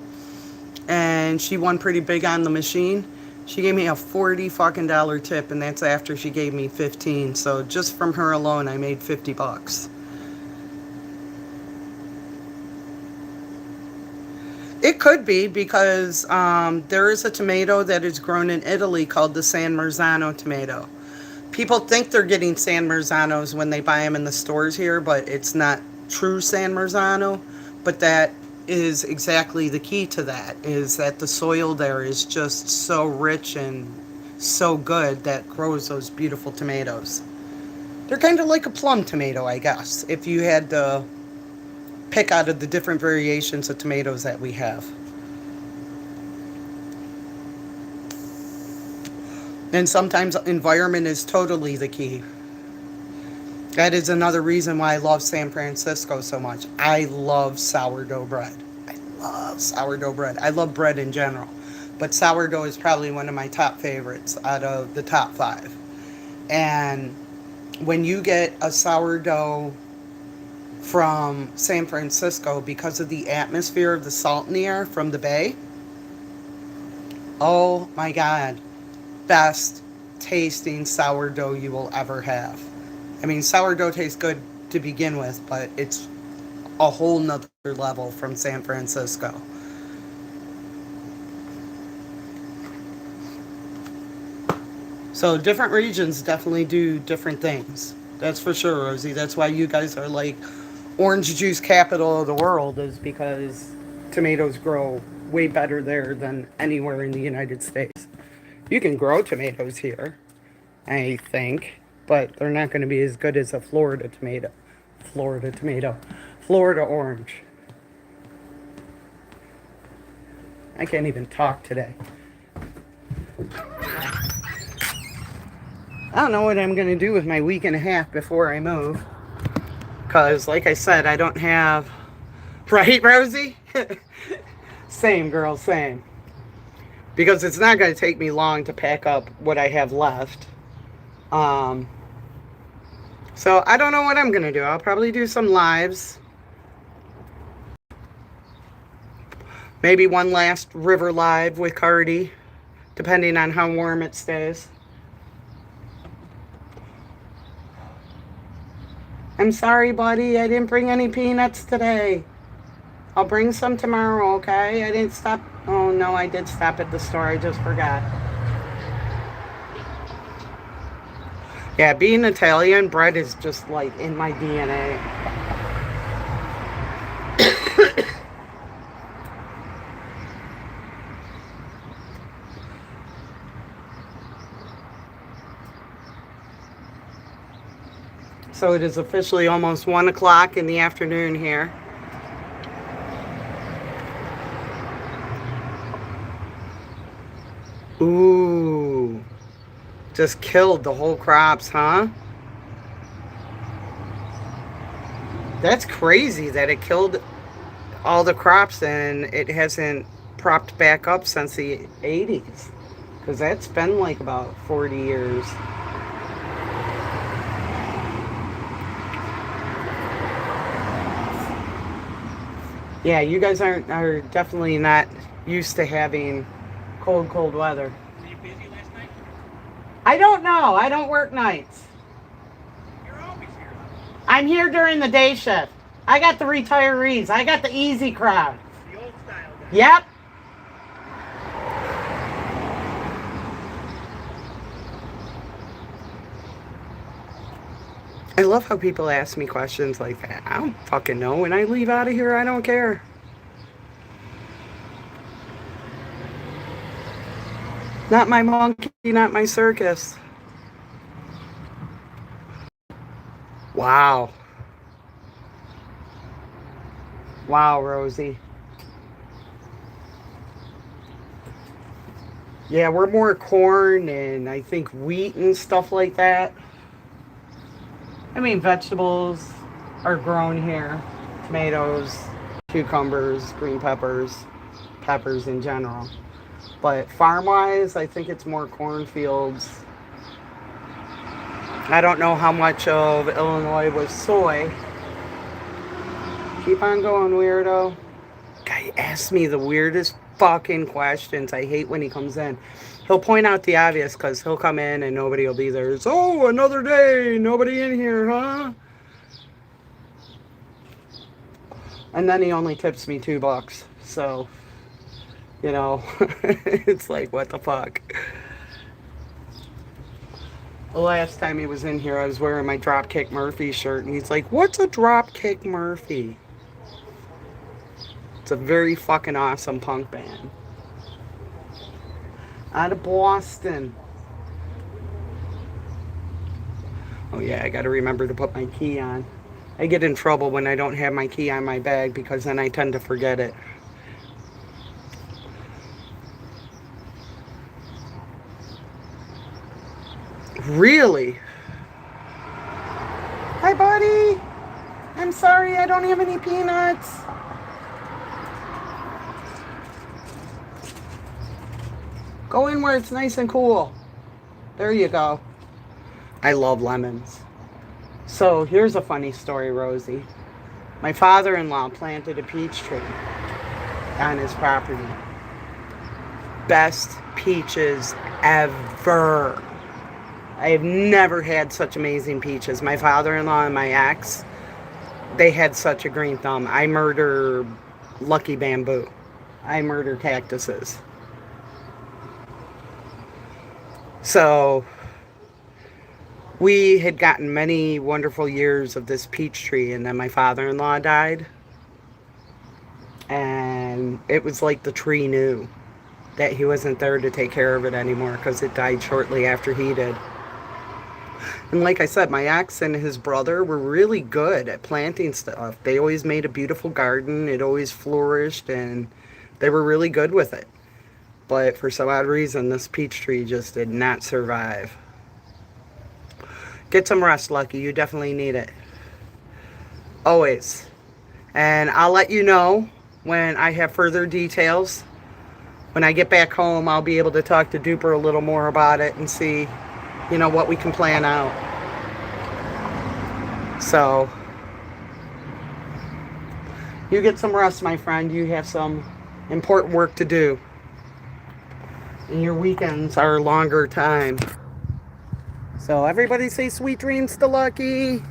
and she won pretty big on the machine. She gave me a $40 fucking tip, and that's after she gave me 15. So just from her alone, I made $50. It could be because there is a tomato that is grown in Italy called the San Marzano tomato. People think they're getting San Marzanos when they buy them in the stores here, but it's not true San Marzano. But that is exactly the key to that, is that the soil there is just so rich and so good that grows those beautiful tomatoes. They're kind of like a plum tomato, I guess, if you had to pick out of the different variations of tomatoes that we have. And sometimes environment is totally the key. That is another reason why I love San Francisco so much. I love sourdough bread. I love sourdough bread. I love bread in general. But sourdough is probably one of my top favorites out of the top 5. And when you get a sourdough from San Francisco, because of the atmosphere of the salt in the air from the bay, oh my God, best tasting sourdough you will ever have. I mean, sourdough tastes good to begin with, but it's a whole nother level from San Francisco. So different regions definitely do different things. That's for sure, Rosie. That's why you guys are like orange juice capital of the world, is because tomatoes grow way better there than anywhere in the United States. You can grow tomatoes here, I think, but they're not going to be as good as a Florida tomato. Florida orange. I can't even talk today. I don't know what I'm going to do with my week and a half before I move. Because, like I said, I don't have... Right, Rosie? Same, girl, same. Because it's not going to take me long to pack up what I have left. So, I don't know what I'm going to do. I'll probably do some lives. Maybe one last river live with Cardi, depending on how warm it stays. I'm sorry, buddy. I didn't bring any peanuts today. I'll bring some tomorrow, okay? I didn't stop. Oh, no, I did stop at the store. I just forgot. Yeah, being Italian, bread is just like in my DNA. So it is officially almost 1 o'clock in the afternoon here. Ooh, just killed the whole crops, huh? That's crazy that it killed all the crops and it hasn't propped back up since the 80s. Because that's been like about 40 years. Yeah, you guys are definitely not used to having cold weather. Were you busy last night? I don't know. I don't work nights. You're always here. I'm here during the day shift. I got the retirees. I got the easy crowd. The old style guy. Yep. I love how people ask me questions like that. I don't fucking know. When I leave out of here, I don't care. Not my monkey, not my circus. Wow. Wow, Rosie. Yeah, we're more corn and I think wheat and stuff like that. I mean, vegetables are grown here. Tomatoes, cucumbers, green peppers, peppers in general. But farm-wise, I think it's more cornfields. I don't know how much of Illinois was soy. Keep on going, weirdo. Guy asks me the weirdest fucking questions. I hate when he comes in. He'll point out the obvious because he'll come in and nobody will be there. It's, oh, another day. Nobody in here, huh? And then he only tips me $2. So, you know, it's like, what the fuck? The last time he was in here, I was wearing my Dropkick Murphy shirt. And he's like, what's a Dropkick Murphy? It's a very fucking awesome punk band. Out of Boston. Oh yeah, I gotta remember to put my key on. I get in trouble when I don't have my key on my bag because then I tend to forget it. Really? Hi, buddy. I'm sorry, I don't have any peanuts. Go in where it's nice and cool. There you go. I love lemons. So here's a funny story, Rosie. My father-in-law planted a peach tree on his property. Best peaches ever. I have never had such amazing peaches. My father-in-law and my ex, they had such a green thumb. I murder lucky bamboo. I murder cactuses. So we had gotten many wonderful years of this peach tree, and then my father-in-law died. And it was like the tree knew that he wasn't there to take care of it anymore because it died shortly after he did. And like I said, my ex and his brother were really good at planting stuff. They always made a beautiful garden. It always flourished, and they were really good with it. But for some odd reason, this peach tree just did not survive. Get some rest, Lucky. You definitely need it. Always. And I'll let you know when I have further details. When I get back home, I'll be able to talk to Duper a little more about it and see, you know, what we can plan out. So, you get some rest, my friend. You have some important work to do. And your weekends are a longer time. So everybody say sweet dreams to Lucky.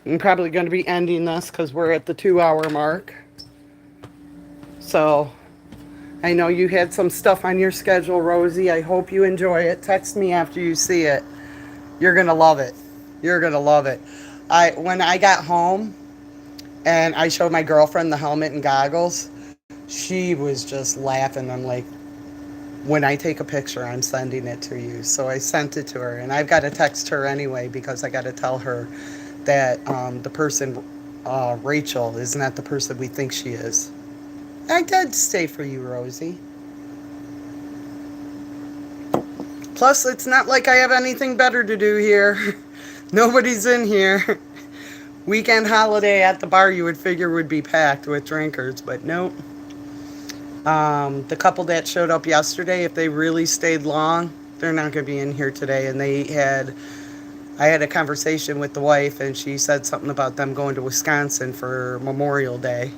I'm probably going to be ending this because we're at the 2-hour mark. So I know you had some stuff on your schedule, Rosie. I hope you enjoy it. Text me after you see it. You're going to love it. You're going to love it. When I got home and I showed my girlfriend the helmet and goggles, she was just laughing. I'm like, when I take a picture, I'm sending it to you. So I sent it to her, and I've got to text her anyway because I got to tell her that the person, Rachel, is not the person we think she is. I did stay for you, Rosie. Plus, it's not like I have anything better to do here. Nobody's in here. Weekend holiday at the bar, you would figure would be packed with drinkers, but nope. The couple that showed up yesterday, if they really stayed long, they're not going to be in here today. And I had a conversation with the wife, and she said something about them going to Wisconsin for Memorial Day.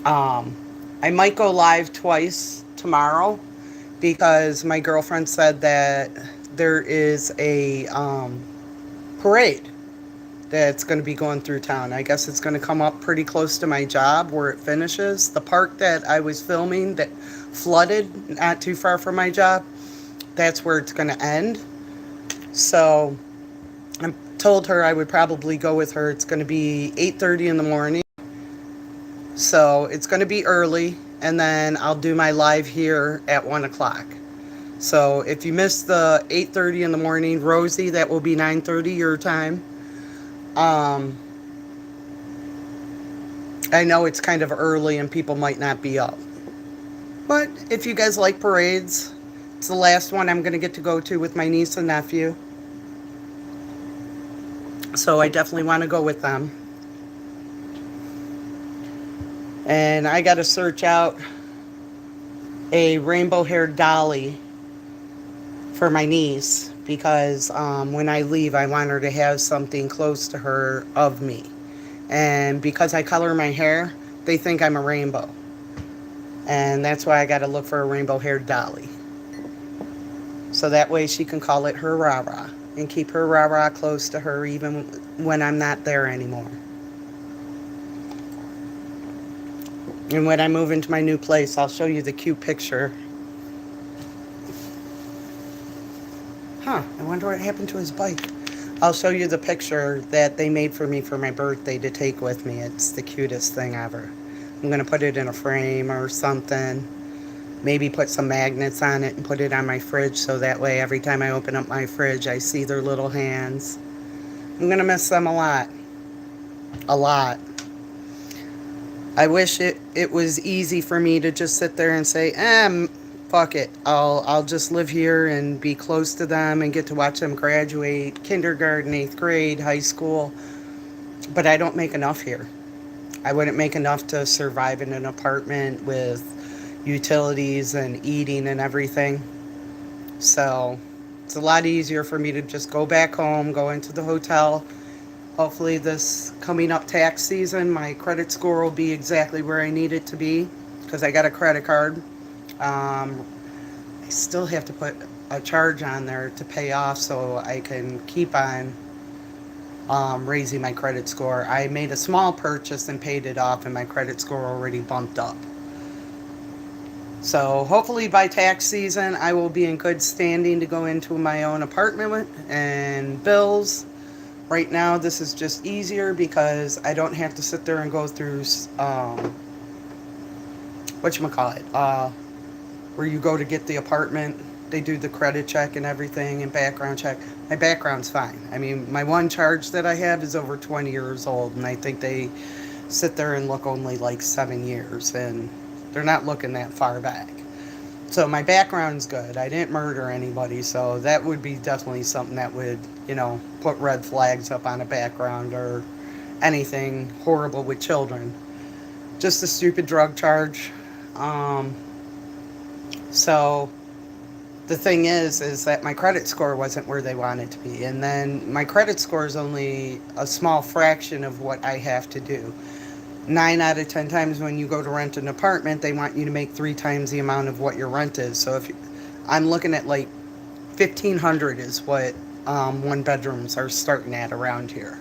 I might go live twice tomorrow because my girlfriend said that there is a parade that's going to be going through town. I guess it's going to come up pretty close to my job where it finishes. The park that I was filming that flooded not too far from my job, that's where it's going to end. So I told her I would probably go with her. It's going to be 8:30 in the morning. So it's going to be early, and then I'll do my live here at 1 o'clock. So if you missed the 8:30 in the morning, Rosie, that will be 9:30 your time. I know it's kind of early and people might not be up. But if you guys like parades, it's the last one I'm going to get to go to with my niece and nephew. So I definitely want to go with them. And I got to search out a rainbow-haired dolly for my niece because when I leave, I want her to have something close to her of me. And because I color my hair, they think I'm a rainbow. And that's why I got to look for a rainbow-haired dolly. So that way she can call it her rah-rah and keep her rah-rah close to her even when I'm not there anymore. And when I move into my new place, I'll show you the cute picture. I wonder what happened to his bike. I'll show you the picture that they made for me for my birthday to take with me. It's the cutest thing ever. I'm going to put it in a frame or something. Maybe put some magnets on it and put it on my fridge so that way every time I open up my fridge, I see their little hands. I'm going to miss them a lot. A lot. I wish it was easy for me to just sit there and say, fuck it. I'll just live here and be close to them and get to watch them graduate kindergarten, 8th grade, high school. But I don't make enough here. I wouldn't make enough to survive in an apartment with utilities and eating and everything. So it's a lot easier for me to just go back home, go into the hotel. Hopefully this coming up tax season, my credit score will be exactly where I need it to be because I got a credit card. I still have to put a charge on there to pay off so I can keep on raising my credit score. I made a small purchase and paid it off and my credit score already bumped up. So hopefully by tax season I will be in good standing to go into my own apartment and bills. Right now this is just easier because I don't have to sit there and go through whatchamacallit, where you go to get the apartment. They do the credit check and everything and background check. My background's fine. I mean, my one charge that I have is over 20 years old, and I think they sit there and look only like 7 years, and they're not looking that far back. So my background's good. I didn't murder anybody, so that would be definitely something that would, put red flags up on a background or anything horrible with children. Just a stupid drug charge. So the thing is that my credit score wasn't where they wanted to be. And then my credit score is only a small fraction of what I have to do. 9 out of 10 times when you go to rent an apartment, they want you to make 3 times the amount of what your rent is. So I'm looking at like $1,500 is what 1 bedrooms are starting at around here.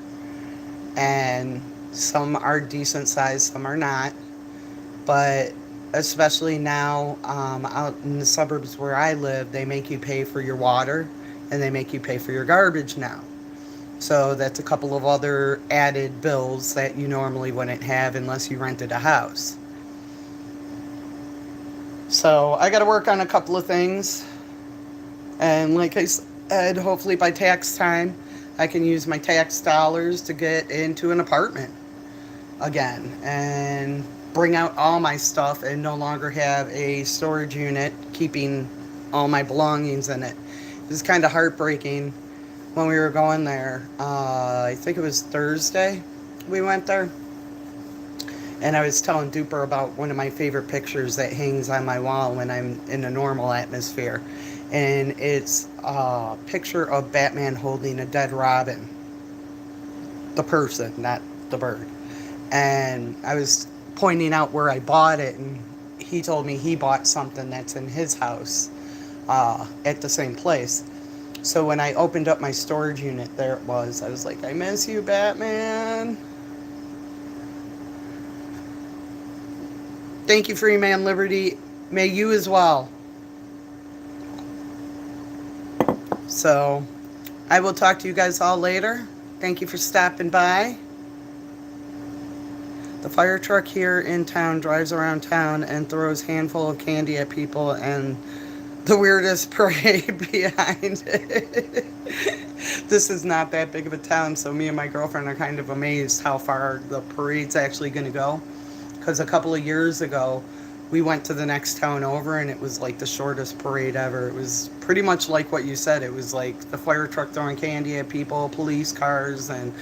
And some are decent size, some are not. But especially now out in the suburbs where I live, they make you pay for your water and they make you pay for your garbage now. So that's a couple of other added bills that you normally wouldn't have unless you rented a house. So I got to work on a couple of things. And like I said, hopefully by tax time, I can use my tax dollars to get into an apartment again and bring out all my stuff and no longer have a storage unit keeping all my belongings in it. It was kind of heartbreaking when we were going there. I think it was Thursday we went there. And I was telling Duper about one of my favorite pictures that hangs on my wall when I'm in a normal atmosphere. And it's a picture of Batman holding a dead Robin. The person, not the bird. And I was pointing out where I bought it, and he told me he bought something that's in his house at the same place. So when I opened up my storage unit, there it was. I was like, I miss you, Batman. Thank you, Free Man Liberty. May you as well. So, I will talk to you guys all later. Thank you for stopping by. The fire truck here in town drives around town and throws a handful of candy at people, and the weirdest parade behind it. This is not that big of a town, so me and my girlfriend are kind of amazed how far the parade's actually going to go. Because a couple of years ago, we went to the next town over, and it was like the shortest parade ever. It was pretty much like what you said. It was like the fire truck throwing candy at people, police cars, and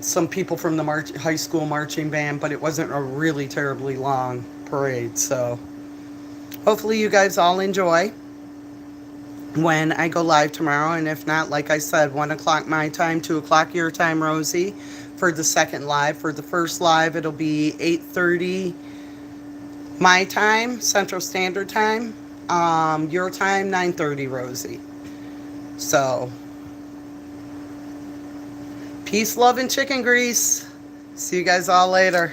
some people from the high school marching band, but it wasn't a really terribly long parade. So hopefully you guys all enjoy when I go live tomorrow. And if not, like I said, 1 o'clock my time, 2 o'clock your time, Rosie, for the second live. For the first live, it'll be 8:30 my time, Central Standard Time. Your time, 9:30, Rosie. So, peace, love, and chicken grease. See you guys all later.